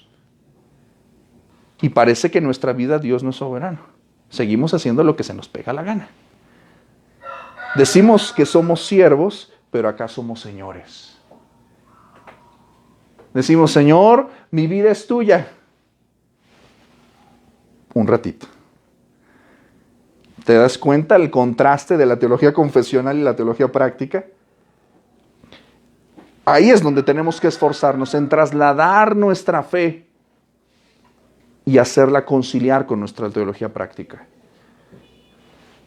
Y parece que en nuestra vida Dios no es soberano. Seguimos haciendo lo que se nos pega la gana. Decimos que somos siervos, pero acá somos señores. Decimos, Señor, mi vida es tuya. Un ratito. ¿Te das cuenta el contraste de la teología confesional y la teología práctica? Ahí es donde tenemos que esforzarnos en trasladar nuestra fe y hacerla conciliar con nuestra teología práctica.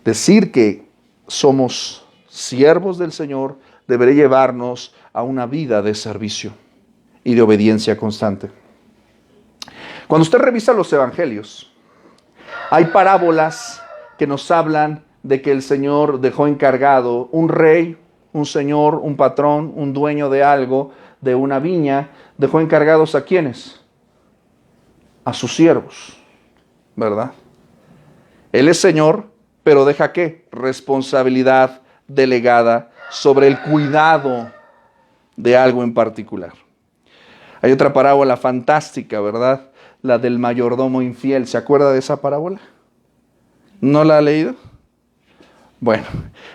Decir que somos siervos del Señor debería llevarnos a una vida de servicio y de obediencia constante. Cuando usted revisa los evangelios, hay parábolas que nos hablan de que el Señor dejó encargado un rey, un señor, un patrón, un dueño de algo, de una viña, dejó encargados ¿a quiénes? A sus siervos, ¿verdad? Él es Señor, pero deja ¿qué? Responsabilidad delegada sobre el cuidado de algo en particular. Hay otra parábola fantástica, ¿verdad? La del mayordomo infiel. ¿Se acuerda de esa parábola? ¿No la ha leído? Bueno,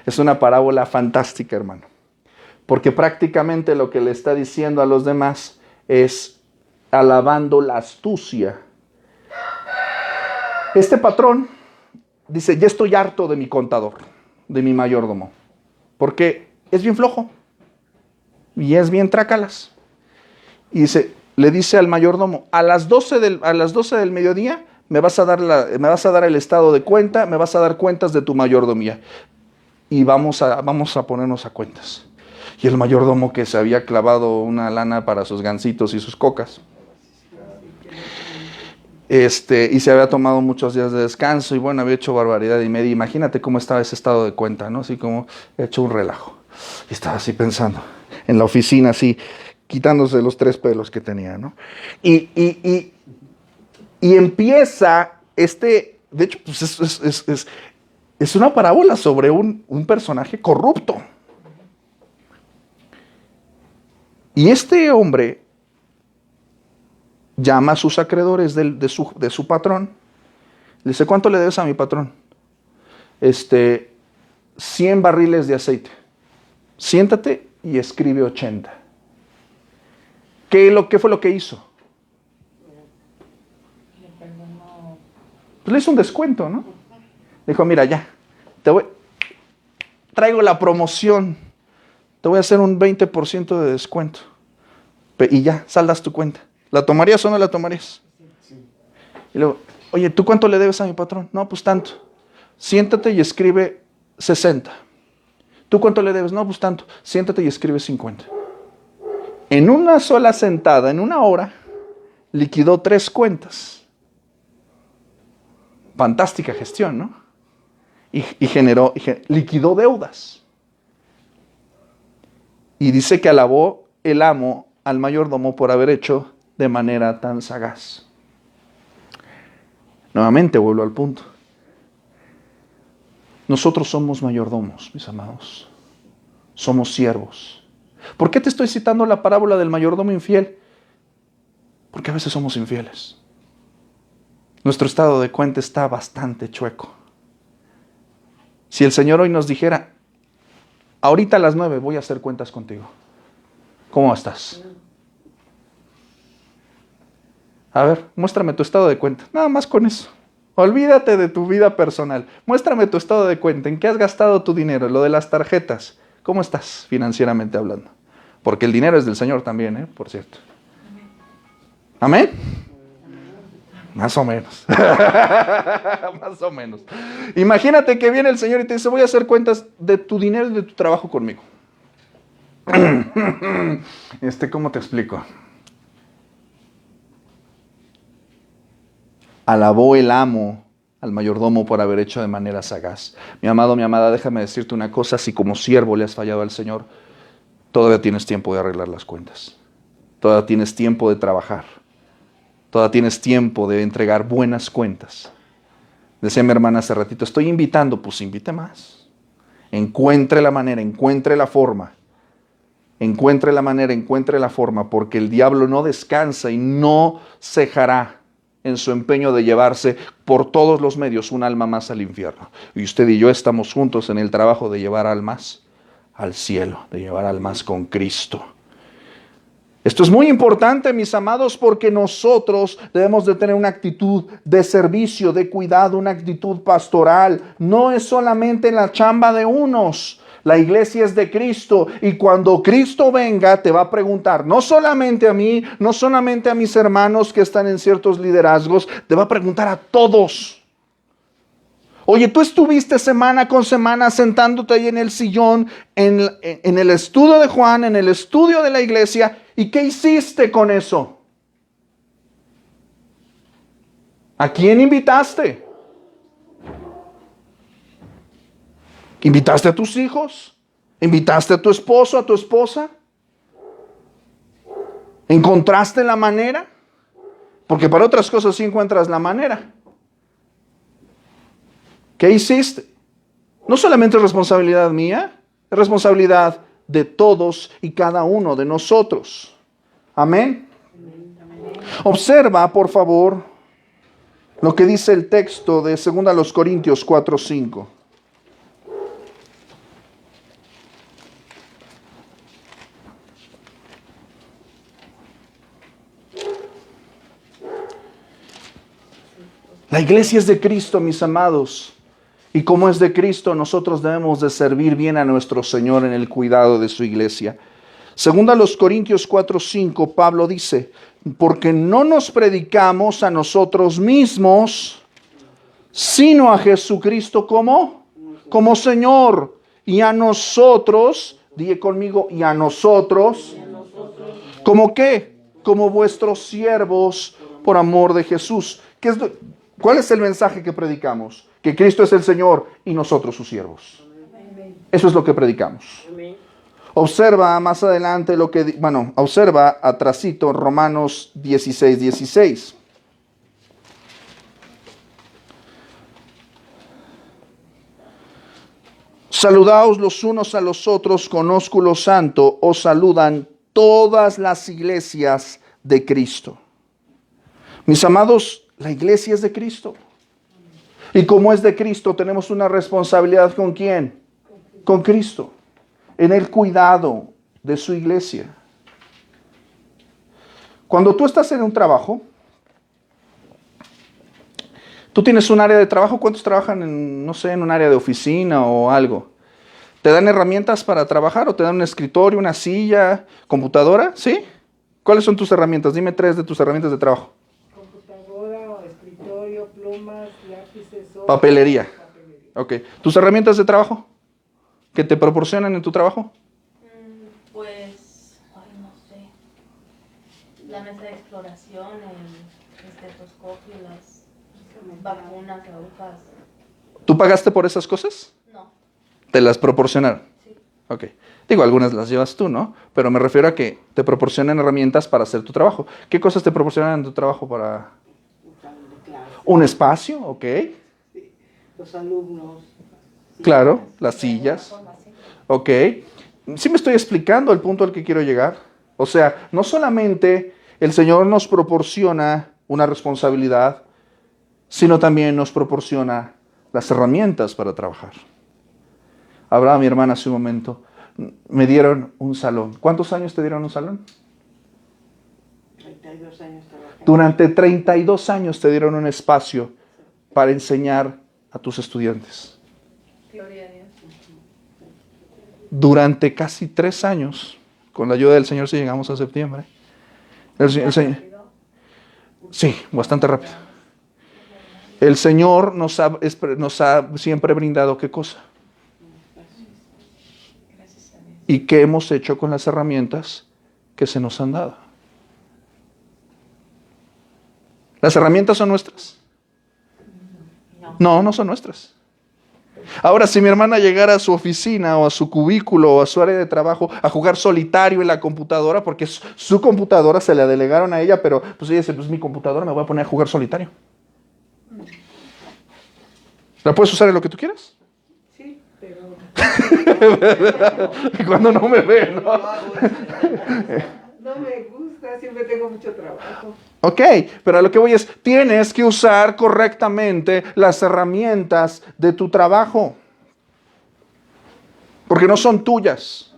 es una parábola fantástica, hermano. Porque prácticamente lo que le está diciendo a los demás es alabando la astucia. Este patrón dice, ya estoy harto de mi contador, de mi mayordomo. Porque es bien flojo. Y es bien trácalas. Y le dice al mayordomo, a las 12 del mediodía me vas a dar el estado de cuenta, me vas a dar cuentas de tu mayordomía. Y vamos a ponernos a cuentas. Y el mayordomo, que se había clavado una lana para sus gansitos y sus cocas, y se había tomado muchos días de descanso, y bueno, había hecho barbaridad y media. Imagínate cómo estaba ese estado de cuenta, ¿no? Así como hecho un relajo. Y estaba así pensando, en la oficina, así, quitándose los 3 pelos que tenía, ¿no? Y empieza de hecho, pues es una parábola sobre un personaje corrupto. Y este hombre llama a sus acreedores de su patrón. Le dice, ¿cuánto le debes a mi patrón? 100 barriles de aceite. Siéntate y escribe 80. ¿Qué fue lo que hizo? Pues le hizo un descuento, ¿no? Dijo, mira, ya, traigo la promoción, te voy a hacer un 20% de descuento. Y ya, saldas tu cuenta. ¿La tomarías o no la tomarías? Y luego, oye, ¿tú cuánto le debes a mi patrón? No, pues tanto. Siéntate y escribe 60. ¿Tú cuánto le debes? No, pues tanto. Siéntate y escribe 50. En una sola sentada, en una hora, liquidó 3 cuentas. Fantástica gestión, ¿no? Y liquidó deudas. Y dice que alabó el amo al mayordomo por haber hecho de manera tan sagaz. Nuevamente vuelvo al punto. Nosotros somos mayordomos, mis amados. Somos siervos. ¿Por qué te estoy citando la parábola del mayordomo infiel? Porque a veces somos infieles. Nuestro estado de cuenta está bastante chueco. Si el Señor hoy nos dijera, ahorita a las 9 voy a hacer cuentas contigo, ¿cómo estás? A ver, muéstrame tu estado de cuenta. Nada más con eso. Olvídate de tu vida personal. Muéstrame tu estado de cuenta. ¿En qué has gastado tu dinero? Lo de las tarjetas. ¿Cómo estás financieramente hablando? Porque el dinero es del Señor también, por cierto. ¿Amén? Más o menos. Más o menos. Imagínate que viene el Señor y te dice, voy a hacer cuentas de tu dinero y de tu trabajo conmigo. ¿Cómo te explico? Alabó el amo al mayordomo por haber hecho de manera sagaz. Mi amado, mi amada, déjame decirte una cosa, si como siervo le has fallado al Señor, todavía tienes tiempo de arreglar las cuentas. Todavía tienes tiempo de trabajar. Todavía tienes tiempo de entregar buenas cuentas. Decía mi hermana hace ratito, estoy invitando, pues invite más. Encuentre la manera, encuentre la forma. Encuentre la manera, encuentre la forma, porque el diablo no descansa y no cejará en su empeño de llevarse por todos los medios un alma más al infierno. Y usted y yo estamos juntos en el trabajo de llevar almas al cielo, de llevar almas con Cristo. Esto es muy importante, mis amados, porque nosotros debemos de tener una actitud de servicio, de cuidado, una actitud pastoral. No es solamente en la chamba de unos. La iglesia es de Cristo y cuando Cristo venga te va a preguntar, no solamente a mí, no solamente a mis hermanos que están en ciertos liderazgos, te va a preguntar a todos. Oye, tú estuviste semana con semana sentándote ahí en el sillón, en el estudio de Juan, en el estudio de la iglesia, ¿y qué hiciste con eso? ¿A quién invitaste? ¿Invitaste a tus hijos? ¿Invitaste a tu esposo, a tu esposa? ¿Encontraste la manera? Porque para otras cosas sí encuentras la manera. ¿Qué hiciste? No solamente es responsabilidad mía, es responsabilidad de todos y cada uno de nosotros. Amén. Observa, por favor, lo que dice el texto de 2 Corintios 4:5. La iglesia es de Cristo, mis amados. Y como es de Cristo, nosotros debemos de servir bien a nuestro Señor en el cuidado de su iglesia. 2 Corintios 4:5, Pablo dice, porque no nos predicamos a nosotros mismos, sino a Jesucristo como Señor. Y a nosotros, diga conmigo, y a nosotros, ¿como qué? Como vuestros siervos por amor de Jesús. ¿Cuál es el mensaje que predicamos? Que Cristo es el Señor y nosotros sus siervos. Eso es lo que predicamos. Observa más adelante observa atrasito Romanos 16:16. Saludaos los unos a los otros con ósculo santo, os saludan todas las iglesias de Cristo. Mis amados, la iglesia es de Cristo. Y como es de Cristo, tenemos una responsabilidad ¿con quién? Con Cristo. En el cuidado de su iglesia. Cuando tú estás en un trabajo, tú tienes un área de trabajo, ¿cuántos trabajan en un área de oficina o algo? ¿Te dan herramientas para trabajar o te dan un escritorio, una silla, computadora? ¿Sí? ¿Cuáles son tus herramientas? Dime 3 de tus herramientas de trabajo. Computadora, escritorio, plumas, lápices, papelería. Ok. ¿Tus herramientas de trabajo? ¿Que te proporcionan en tu trabajo? Pues, no sé. La mesa de exploración, el estetoscopio, las vacunas, agujas. ¿Tú pagaste por esas cosas? No. ¿Te las proporcionaron? Sí. Ok. Digo, algunas las llevas tú, ¿no? Pero me refiero a que te proporcionan herramientas para hacer tu trabajo. ¿Qué cosas te proporcionan en tu trabajo para...? Un espacio, ok. Sí. Los alumnos. Claro, las sillas. Ok. Sí me estoy explicando el punto al que quiero llegar. O sea, no solamente el Señor nos proporciona una responsabilidad, sino también nos proporciona las herramientas para trabajar. Hablaba mi hermana hace un momento, me dieron un salón. ¿Cuántos años te dieron un salón? 30 32 años trabajando. Durante 32 años te dieron un espacio para enseñar a tus estudiantes. Gloria a Dios. Durante casi 3 años, con la ayuda del Señor, si llegamos a septiembre, el Señor, sí, bastante rápido. El Señor nos ha siempre brindado ¿qué cosa? Gracias a Dios. ¿Y qué hemos hecho con las herramientas que se nos han dado? ¿Las herramientas son nuestras? No, no son nuestras. Ahora, si mi hermana llegara a su oficina o a su cubículo o a su área de trabajo a jugar solitario en la computadora, porque su computadora se la delegaron a ella, pero pues ella dice, pues mi computadora me voy a poner a jugar solitario. ¿La puedes usar en lo que tú quieras? Sí, pero Cuando no me ve, ¿no? no me gusta, siempre tengo mucho trabajo. Ok, pero a lo que voy es, tienes que usar correctamente las herramientas de tu trabajo. Porque no son tuyas.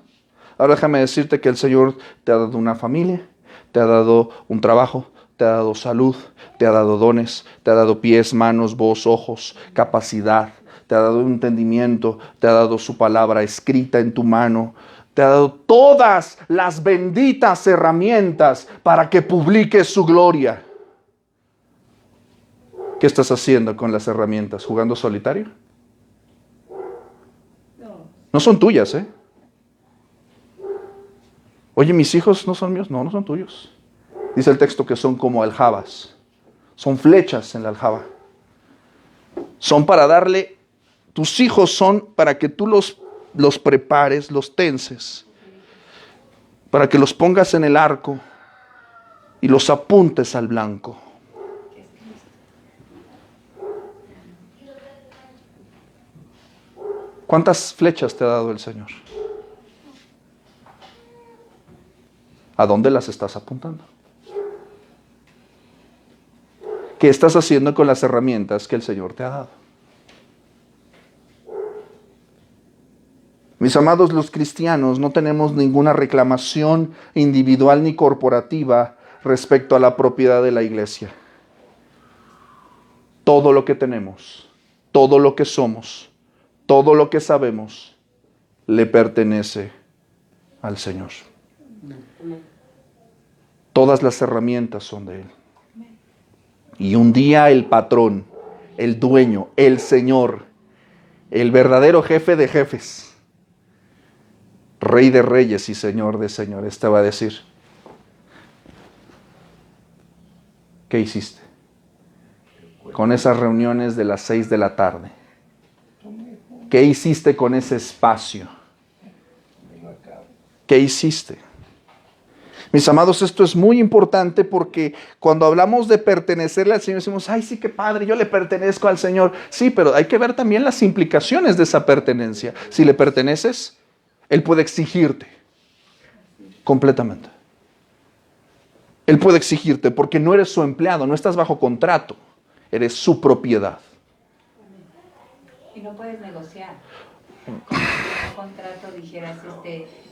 Ahora déjame decirte que el Señor te ha dado una familia, te ha dado un trabajo, te ha dado salud, te ha dado dones, te ha dado pies, manos, voz, ojos, capacidad, te ha dado entendimiento, te ha dado su palabra escrita en tu mano, te ha dado todas las benditas herramientas para que publiques su gloria. ¿Qué estás haciendo con las herramientas? ¿Jugando solitario? No son tuyas, ¿eh? Oye, mis hijos no son míos. No, no son tuyos. Dice el texto que son como aljabas. Son flechas en la aljaba. Son para darle... Tus hijos son para que tú los prepares, los tenses, para que los pongas en el arco y los apuntes al blanco. ¿Cuántas flechas te ha dado el Señor? ¿A dónde las estás apuntando? ¿Qué estás haciendo con las herramientas que el Señor te ha dado? Mis amados, los cristianos no tenemos ninguna reclamación individual ni corporativa respecto a la propiedad de la iglesia. Todo lo que tenemos, todo lo que somos, todo lo que sabemos, le pertenece al Señor. Todas las herramientas son de Él. Y un día el patrón, el dueño, el Señor, el verdadero jefe de jefes, Rey de reyes y Señor de señores, te va a decir, ¿qué hiciste con esas reuniones de las 6 de la tarde? ¿Qué hiciste con ese espacio? ¿Qué hiciste? Mis amados, esto es muy importante porque cuando hablamos de pertenecerle al Señor, decimos, ay, sí, qué padre, yo le pertenezco al Señor. Sí, pero hay que ver también las implicaciones de esa pertenencia. Si le perteneces, Él puede exigirte completamente. Él puede exigirte porque no eres su empleado, no estás bajo contrato, eres su propiedad. Y no puedes negociar. Si en un contrato dijeras,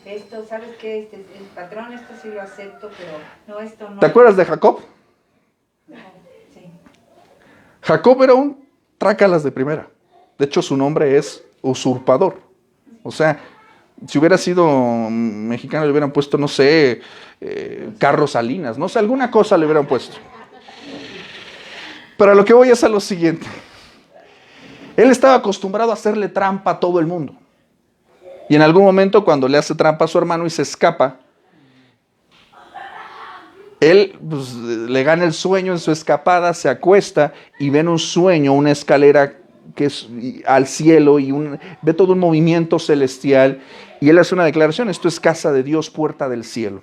esto, ¿sabes qué? El patrón, esto sí lo acepto, pero no, esto no. ¿Te acuerdas de Jacob? Sí. Jacob era un trácalas de primera. De hecho, su nombre es usurpador. O sea, si hubiera sido mexicano le hubieran puesto, no sé, Carlos Salinas, no sé, alguna cosa le hubieran puesto. Pero a lo que voy es a lo siguiente. Él estaba acostumbrado a hacerle trampa a todo el mundo. Y en algún momento cuando le hace trampa a su hermano y se escapa, él pues, le gana el sueño en su escapada, se acuesta y ve en un sueño una escalera que es al cielo y ve todo un movimiento celestial y él hace una declaración, esto es casa de Dios, puerta del cielo.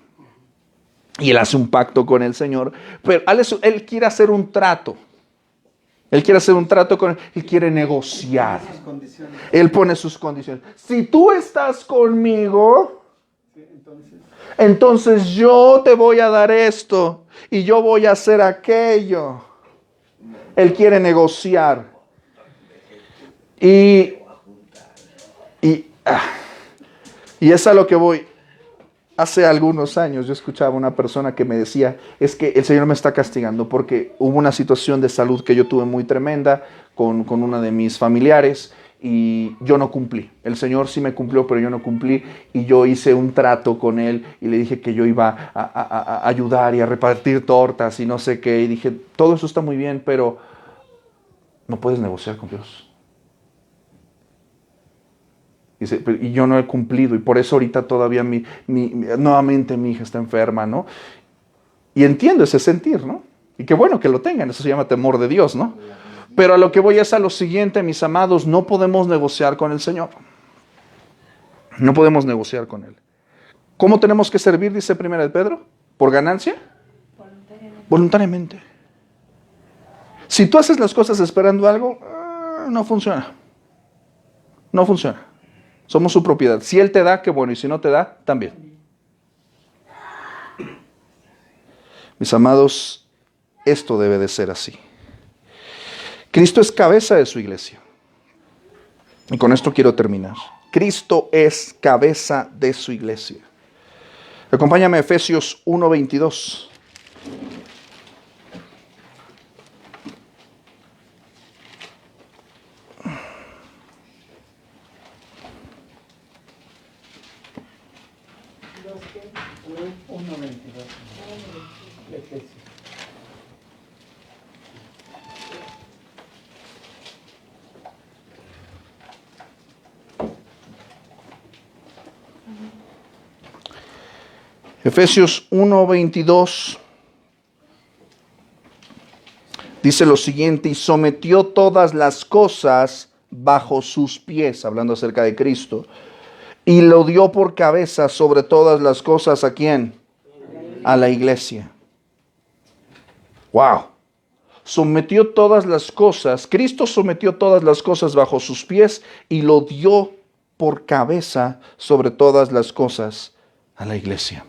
Y él hace un pacto con el Señor, pero él quiere hacer un trato. Él quiere hacer un trato con él, él quiere negociar. Él pone sus condiciones. Si tú estás conmigo, entonces yo te voy a dar esto y yo voy a hacer aquello. Él quiere negociar. Y es a lo que voy. Hace algunos años yo escuchaba a una persona que me decía, es que el Señor me está castigando porque hubo una situación de salud que yo tuve muy tremenda con una de mis familiares y yo no cumplí. El Señor sí me cumplió, pero yo no cumplí y yo hice un trato con Él y le dije que yo iba a ayudar y a repartir tortas y no sé qué. Y dije, todo eso está muy bien, pero no puedes negociar con Dios. Dice, y yo no he cumplido y por eso ahorita todavía nuevamente mi hija está enferma, ¿no? Y entiendo ese sentir, ¿no? Y qué bueno que lo tengan, eso se llama temor de Dios, ¿no? Pero a lo que voy es a lo siguiente, mis amados, no podemos negociar con el Señor. No podemos negociar con Él. ¿Cómo tenemos que servir, dice 1 Pedro? ¿Por ganancia? Voluntariamente. Si tú haces las cosas esperando algo, no funciona. No funciona. Somos su propiedad. Si Él te da, qué bueno. Y si no te da, también. Mis amados, esto debe de ser así. Cristo es cabeza de su iglesia. Y con esto quiero terminar. Cristo es cabeza de su iglesia. Acompáñame a Efesios 1:22. Los que 1:22. Efesios. Efesios 1:22 dice lo siguiente: y sometió todas las cosas bajo sus pies, hablando acerca de Cristo, y lo dio por cabeza sobre todas las cosas. ¿A quién? A la iglesia. Wow. Sometió todas las cosas, Cristo sometió todas las cosas bajo sus pies y lo dio por cabeza sobre todas las cosas a la iglesia.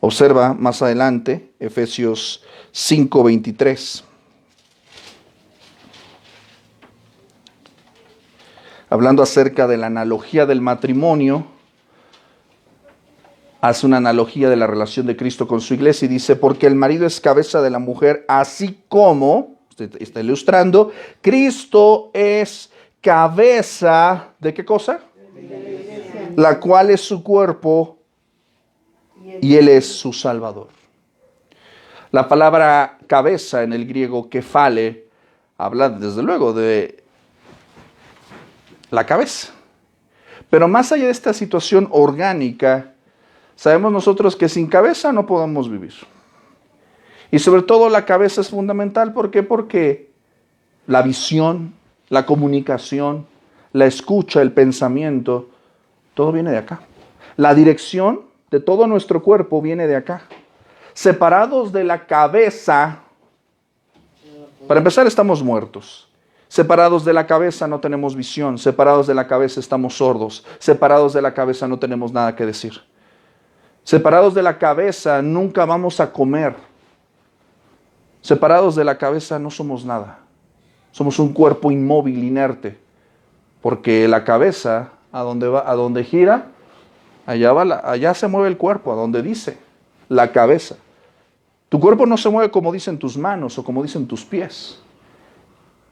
Observa más adelante Efesios 5:23. Hablando acerca de la analogía del matrimonio, hace una analogía de la relación de Cristo con su iglesia y dice, porque el marido es cabeza de la mujer, así como, está ilustrando, Cristo es cabeza, ¿de qué cosa? La cual es su cuerpo y Él es su Salvador. La palabra cabeza en el griego kefale habla desde luego de la cabeza. Pero más allá de esta situación orgánica, sabemos nosotros que sin cabeza no podemos vivir. Y sobre todo la cabeza es fundamental. ¿Por qué? Porque la visión, la comunicación, la escucha, el pensamiento, todo viene de acá. La dirección de todo nuestro cuerpo viene de acá. Separados de la cabeza, para empezar estamos muertos. Separados de la cabeza no tenemos visión. Separados de la cabeza estamos sordos. Separados de la cabeza no tenemos nada que decir. Separados de la cabeza nunca vamos a comer. Separados de la cabeza no somos nada. Somos un cuerpo inmóvil, inerte. Porque la cabeza, a donde gira, allá se mueve el cuerpo, a donde dice la cabeza. Tu cuerpo no se mueve como dicen tus manos o como dicen tus pies.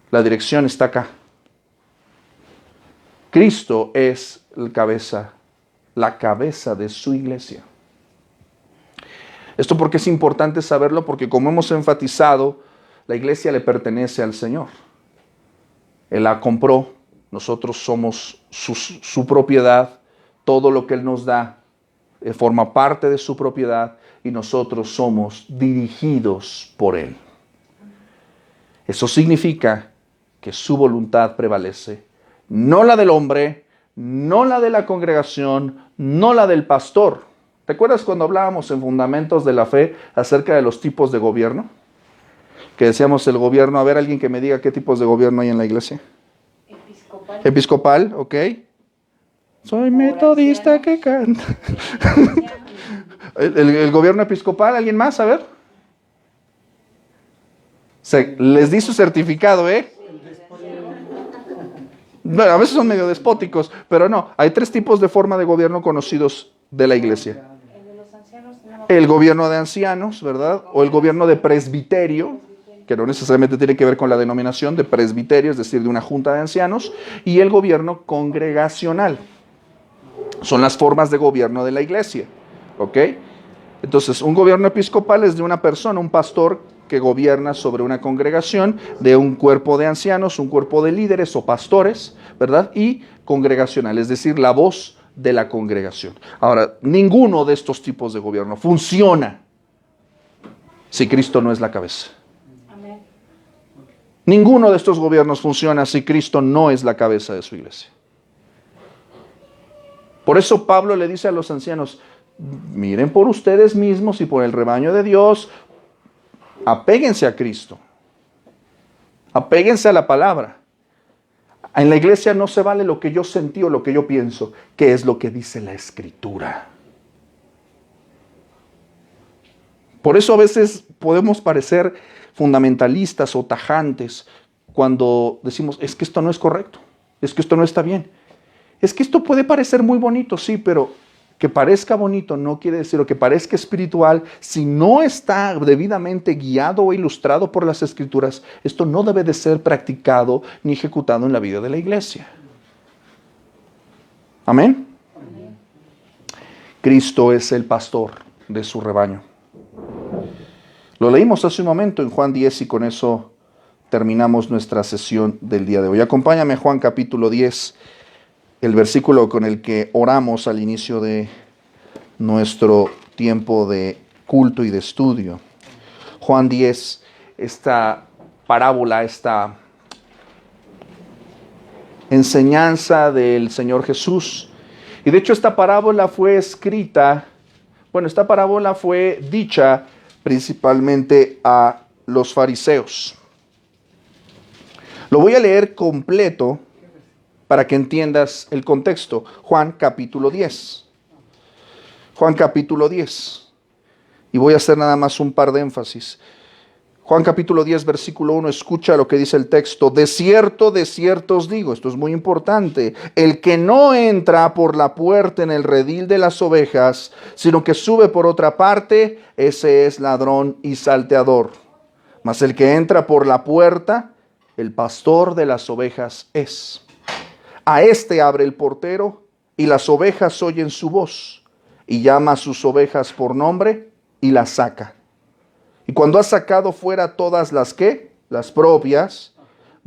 La dirección está acá. Cristo es la cabeza de su iglesia. Esto porque es importante saberlo, porque como hemos enfatizado, la iglesia le pertenece al Señor. Él la compró, nosotros somos su propiedad, todo lo que Él nos da forma parte de su propiedad y nosotros somos dirigidos por Él. Eso significa que su voluntad prevalece, no la del hombre, no la de la congregación, no la del pastor. ¿Te acuerdas cuando hablábamos en Fundamentos de la Fe acerca de los tipos de gobierno? Que decíamos el gobierno, a ver, alguien que me diga qué tipos de gobierno hay en la iglesia. Episcopal. Episcopal, ok. Soy metodista que canta. el gobierno episcopal, ¿alguien más? A ver. Les di su certificado, ¿eh? Bueno, a veces son medio despóticos, pero no. Hay 3 tipos de forma de gobierno conocidos de la iglesia? El de los ancianos, no. El gobierno de ancianos, ¿verdad? O el gobierno de presbiterio, que no necesariamente tiene que ver con la denominación de presbiterio, es decir, de una junta de ancianos, y el gobierno congregacional. Son las formas de gobierno de la iglesia, ¿ok? Entonces, un gobierno episcopal es de una persona, un pastor que gobierna sobre una congregación, de un cuerpo de ancianos, un cuerpo de líderes o pastores, ¿verdad? Y congregacional, es decir, la voz de la congregación. Ahora, ninguno de estos tipos de gobierno funciona si Cristo no es la cabeza. Amén. Ninguno de estos gobiernos funciona si Cristo no es la cabeza de su iglesia. Por eso Pablo le dice a los ancianos, miren por ustedes mismos y por el rebaño de Dios, apéguense a Cristo, apéguense a la palabra. En la iglesia no se vale lo que yo sentí o lo que yo pienso, que es lo que dice la Escritura. Por eso a veces podemos parecer fundamentalistas o tajantes cuando decimos, es que esto no es correcto, es que esto no está bien. Es que esto puede parecer muy bonito, sí, pero que parezca bonito no quiere decir, o que parezca espiritual, si no está debidamente guiado o ilustrado por las Escrituras, esto no debe de ser practicado ni ejecutado en la vida de la iglesia. Amén. Cristo es el pastor de su rebaño. Lo leímos hace un momento en Juan 10 y con eso terminamos nuestra sesión del día de hoy. Acompáñame a Juan capítulo 10, el versículo con el que oramos al inicio de nuestro tiempo de culto y de estudio. Juan 10, esta parábola, esta enseñanza del Señor Jesús. Y de hecho esta parábola fue dicha principalmente a los fariseos. Lo voy a leer completo para que entiendas el contexto. Juan capítulo 10. Juan capítulo 10. Y voy a hacer nada más un par de énfasis. Juan capítulo 10, versículo 1, escucha lo que dice el texto. De cierto os digo, esto es muy importante, el que no entra por la puerta en el redil de las ovejas, sino que sube por otra parte, ese es ladrón y salteador. Mas el que entra por la puerta, el pastor de las ovejas es. A este abre el portero, y las ovejas oyen su voz, y llama a sus ovejas por nombre, y las saca. Y cuando ha sacado fuera todas las propias,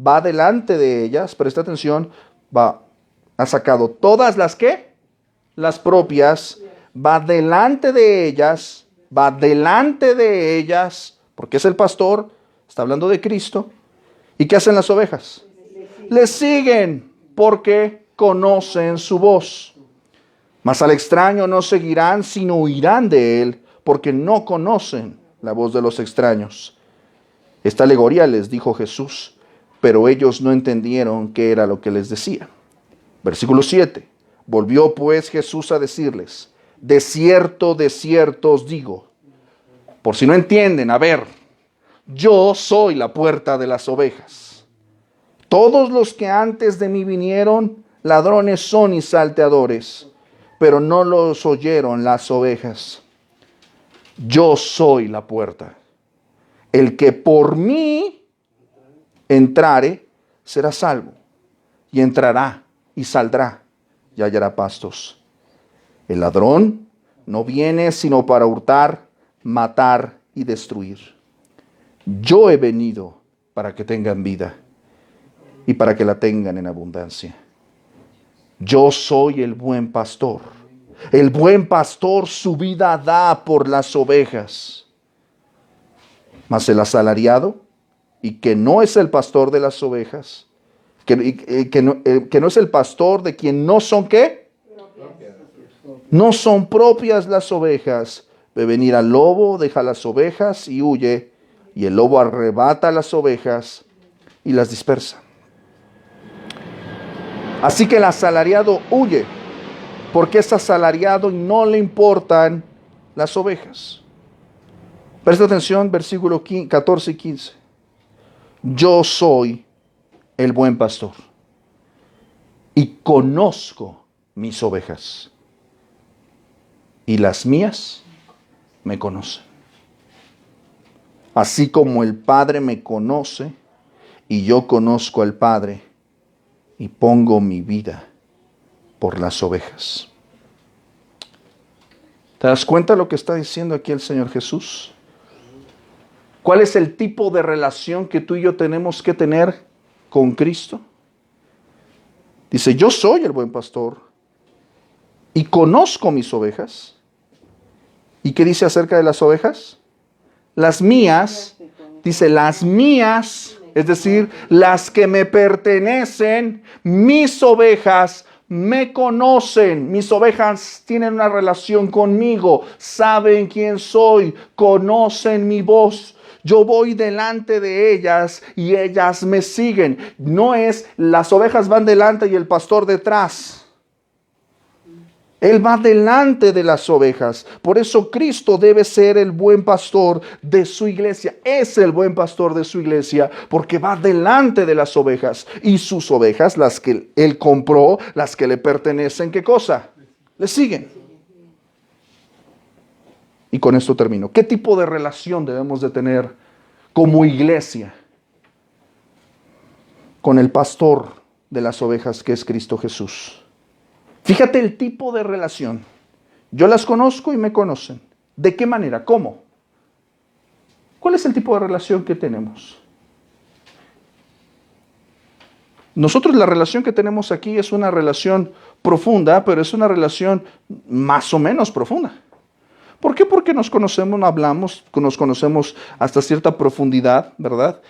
va delante de ellas, presta atención, ha sacado todas las propias, va delante de ellas, porque es el pastor, está hablando de Cristo. ¿Y qué hacen las ovejas? Le siguen, porque conocen su voz. Mas al extraño no seguirán, sino huirán de él, porque no conocen la voz de los extraños. Esta alegoría les dijo Jesús, pero ellos no entendieron qué era lo que les decía. Versículo 7. Volvió pues Jesús a decirles, de cierto os digo. Por si no entienden, a ver, yo soy la puerta de las ovejas. Todos los que antes de mí vinieron, ladrones son y salteadores, pero no los oyeron las ovejas. Yo soy la puerta. El que por mí entrare, será salvo. Y entrará y saldrá y hallará pastos. El ladrón no viene sino para hurtar, matar y destruir. Yo he venido para que tengan vida y para que la tengan en abundancia. Yo soy el buen pastor. El buen pastor su vida da por las ovejas. Mas el asalariado, y que no es el pastor de las ovejas, que no es el pastor de quien no son ¿qué? No son propias las ovejas. Ve venir al lobo, deja las ovejas y huye, y el lobo arrebata las ovejas y las dispersa. Así que el asalariado huye, porque es asalariado y no le importan las ovejas. Presta atención, versículo 14 y 15. Yo soy el buen pastor y conozco mis ovejas y las mías me conocen. Así como el Padre me conoce y yo conozco al Padre y pongo mi vida por las ovejas. ¿Te das cuenta de lo que está diciendo aquí el Señor Jesús? ¿Cuál es el tipo de relación que tú y yo tenemos que tener con Cristo? Dice, yo soy el buen pastor y conozco mis ovejas. ¿Y qué dice acerca de las ovejas? Las mías, dice, las mías, es decir, las que me pertenecen, mis ovejas me conocen. Mis ovejas tienen una relación conmigo, saben quién soy, conocen mi voz. Yo voy delante de ellas y ellas me siguen. No es las ovejas van delante y el pastor detrás. Él va delante de las ovejas. Por eso Cristo debe ser el buen pastor de su iglesia. Es el buen pastor de su iglesia porque va delante de las ovejas. Y sus ovejas, las que Él compró, las que le pertenecen, ¿qué cosa? Le siguen. Y con esto termino. ¿Qué tipo de relación debemos de tener como iglesia con el pastor de las ovejas que es Cristo Jesús? Fíjate el tipo de relación. Yo las conozco y me conocen. ¿De qué manera? ¿Cómo? ¿Cuál es el tipo de relación que tenemos? Nosotros la relación que tenemos aquí es una relación profunda, pero es una relación más o menos profunda. ¿Por qué? Porque nos conocemos, hablamos, nos conocemos hasta cierta profundidad, ¿verdad?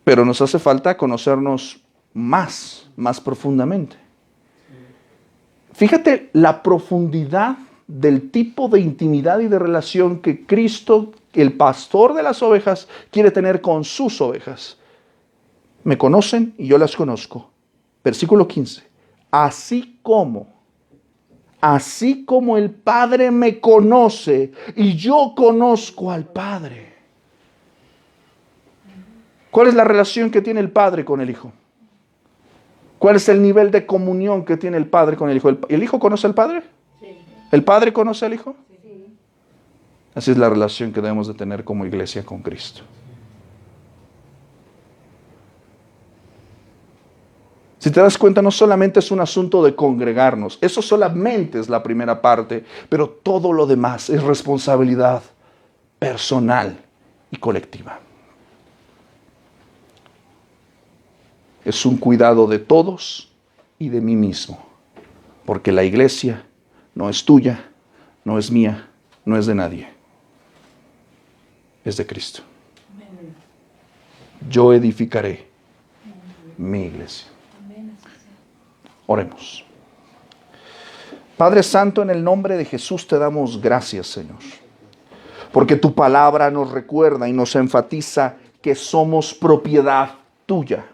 Pero nos hace falta conocernos más profundamente. Fíjate la profundidad del tipo de intimidad y de relación que Cristo, el pastor de las ovejas, quiere tener con sus ovejas. Me conocen y yo las conozco. Versículo 15. Así como el Padre me conoce y yo conozco al Padre. ¿Cuál es la relación que tiene el Padre con el Hijo? ¿Cuál es el nivel de comunión que tiene el Padre con el Hijo? ¿El Hijo conoce al Padre? Sí. ¿El Padre conoce al Hijo? Sí. Así es la relación que debemos de tener como iglesia con Cristo. Si te das cuenta, no solamente es un asunto de congregarnos, eso solamente es la primera parte, pero todo lo demás es responsabilidad personal y colectiva. Es un cuidado de todos y de mí mismo, porque la iglesia no es tuya, no es mía, no es de nadie, es de Cristo. Yo edificaré mi iglesia. Oremos. Padre Santo, en el nombre de Jesús te damos gracias, Señor, porque tu palabra nos recuerda y nos enfatiza que somos propiedad tuya.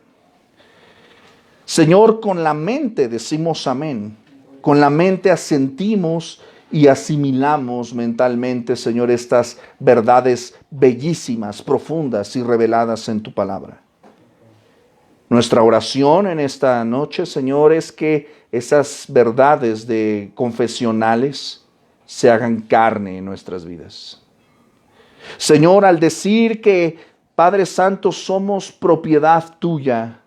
Señor, con la mente decimos amén, con la mente asentimos y asimilamos mentalmente, Señor, estas verdades bellísimas, profundas y reveladas en tu palabra. Nuestra oración en esta noche, Señor, es que esas verdades de confesionales se hagan carne en nuestras vidas. Señor, al decir que, Padre Santo, somos propiedad tuya,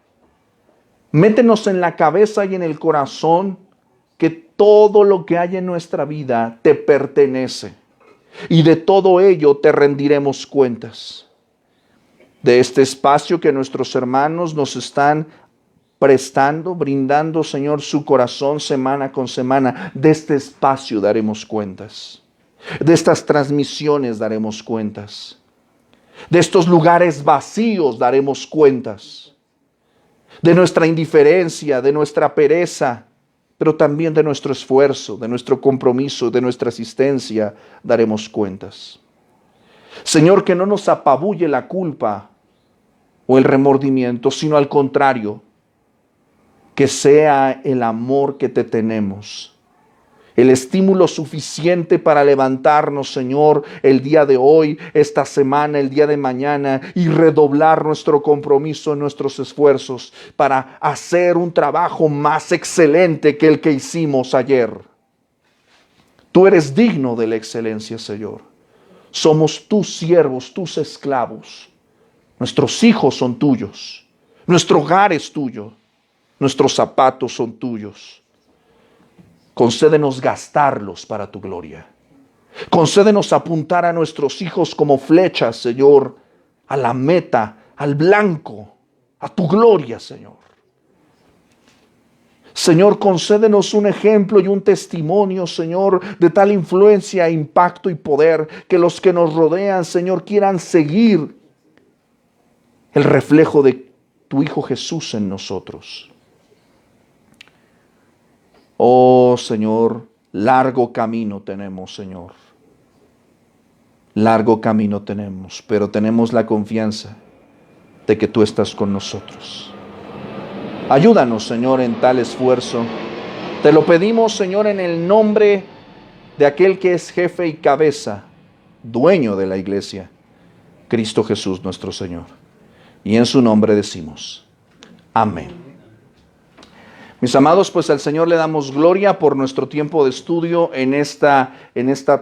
métenos en la cabeza y en el corazón que todo lo que hay en nuestra vida te pertenece y de todo ello te rendiremos cuentas. De este espacio que nuestros hermanos nos están prestando, brindando, Señor, su corazón semana con semana, de este espacio daremos cuentas. De estas transmisiones daremos cuentas. De estos lugares vacíos daremos cuentas. De nuestra indiferencia, de nuestra pereza, pero también de nuestro esfuerzo, de nuestro compromiso, de nuestra asistencia, daremos cuentas. Señor, que no nos apabulle la culpa o el remordimiento, sino al contrario, que sea el amor que te tenemos, el estímulo suficiente para levantarnos, Señor, el día de hoy, esta semana, el día de mañana, y redoblar nuestro compromiso, nuestros esfuerzos para hacer un trabajo más excelente que el que hicimos ayer. Tú eres digno de la excelencia, Señor. Somos tus siervos, tus esclavos. Nuestros hijos son tuyos. Nuestro hogar es tuyo. Nuestros zapatos son tuyos. Concédenos gastarlos para tu gloria. Concédenos apuntar a nuestros hijos como flechas, Señor, a la meta, al blanco, a tu gloria, Señor. Señor, concédenos un ejemplo y un testimonio, Señor, de tal influencia, impacto y poder, que los que nos rodean, Señor, quieran seguir el reflejo de tu Hijo Jesús en nosotros. Oh, Señor, largo camino tenemos, Señor. Largo camino tenemos, pero tenemos la confianza de que tú estás con nosotros. Ayúdanos, Señor, en tal esfuerzo. Te lo pedimos, Señor, en el nombre de aquel que es jefe y cabeza, dueño de la iglesia, Cristo Jesús nuestro Señor. Y en su nombre decimos, amén. Mis amados, pues al Señor le damos gloria por nuestro tiempo de estudio en esta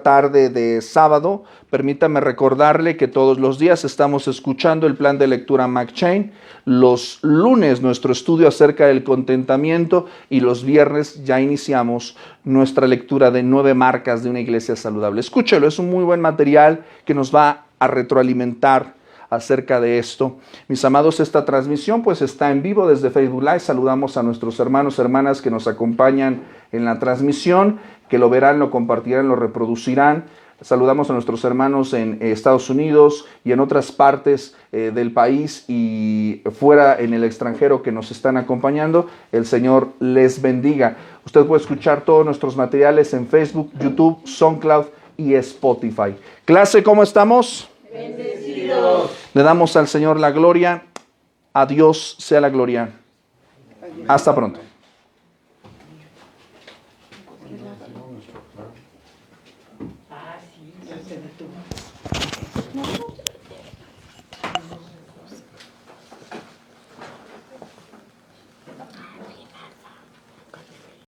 tarde de sábado. Permítame recordarle que todos los días estamos escuchando el plan de lectura McChain. Los lunes nuestro estudio acerca del contentamiento y los viernes ya iniciamos nuestra lectura de 9 marcas de una iglesia saludable. Escúchelo, es un muy buen material que nos va a retroalimentar acerca de esto. Mis amados, esta transmisión pues está en vivo desde Facebook Live. Saludamos a nuestros hermanos, hermanas que nos acompañan en la transmisión, que lo verán, lo compartirán, lo reproducirán. Saludamos a nuestros hermanos en Estados Unidos y en otras partes del país y fuera en el extranjero que nos están acompañando. El Señor les bendiga. Usted puede escuchar todos nuestros materiales en Facebook, YouTube, SoundCloud y Spotify. Clase, ¿cómo estamos? Bendecidos. Le damos al Señor la gloria. A Dios sea la gloria. Hasta pronto. Ah, sí, ya se detuvo.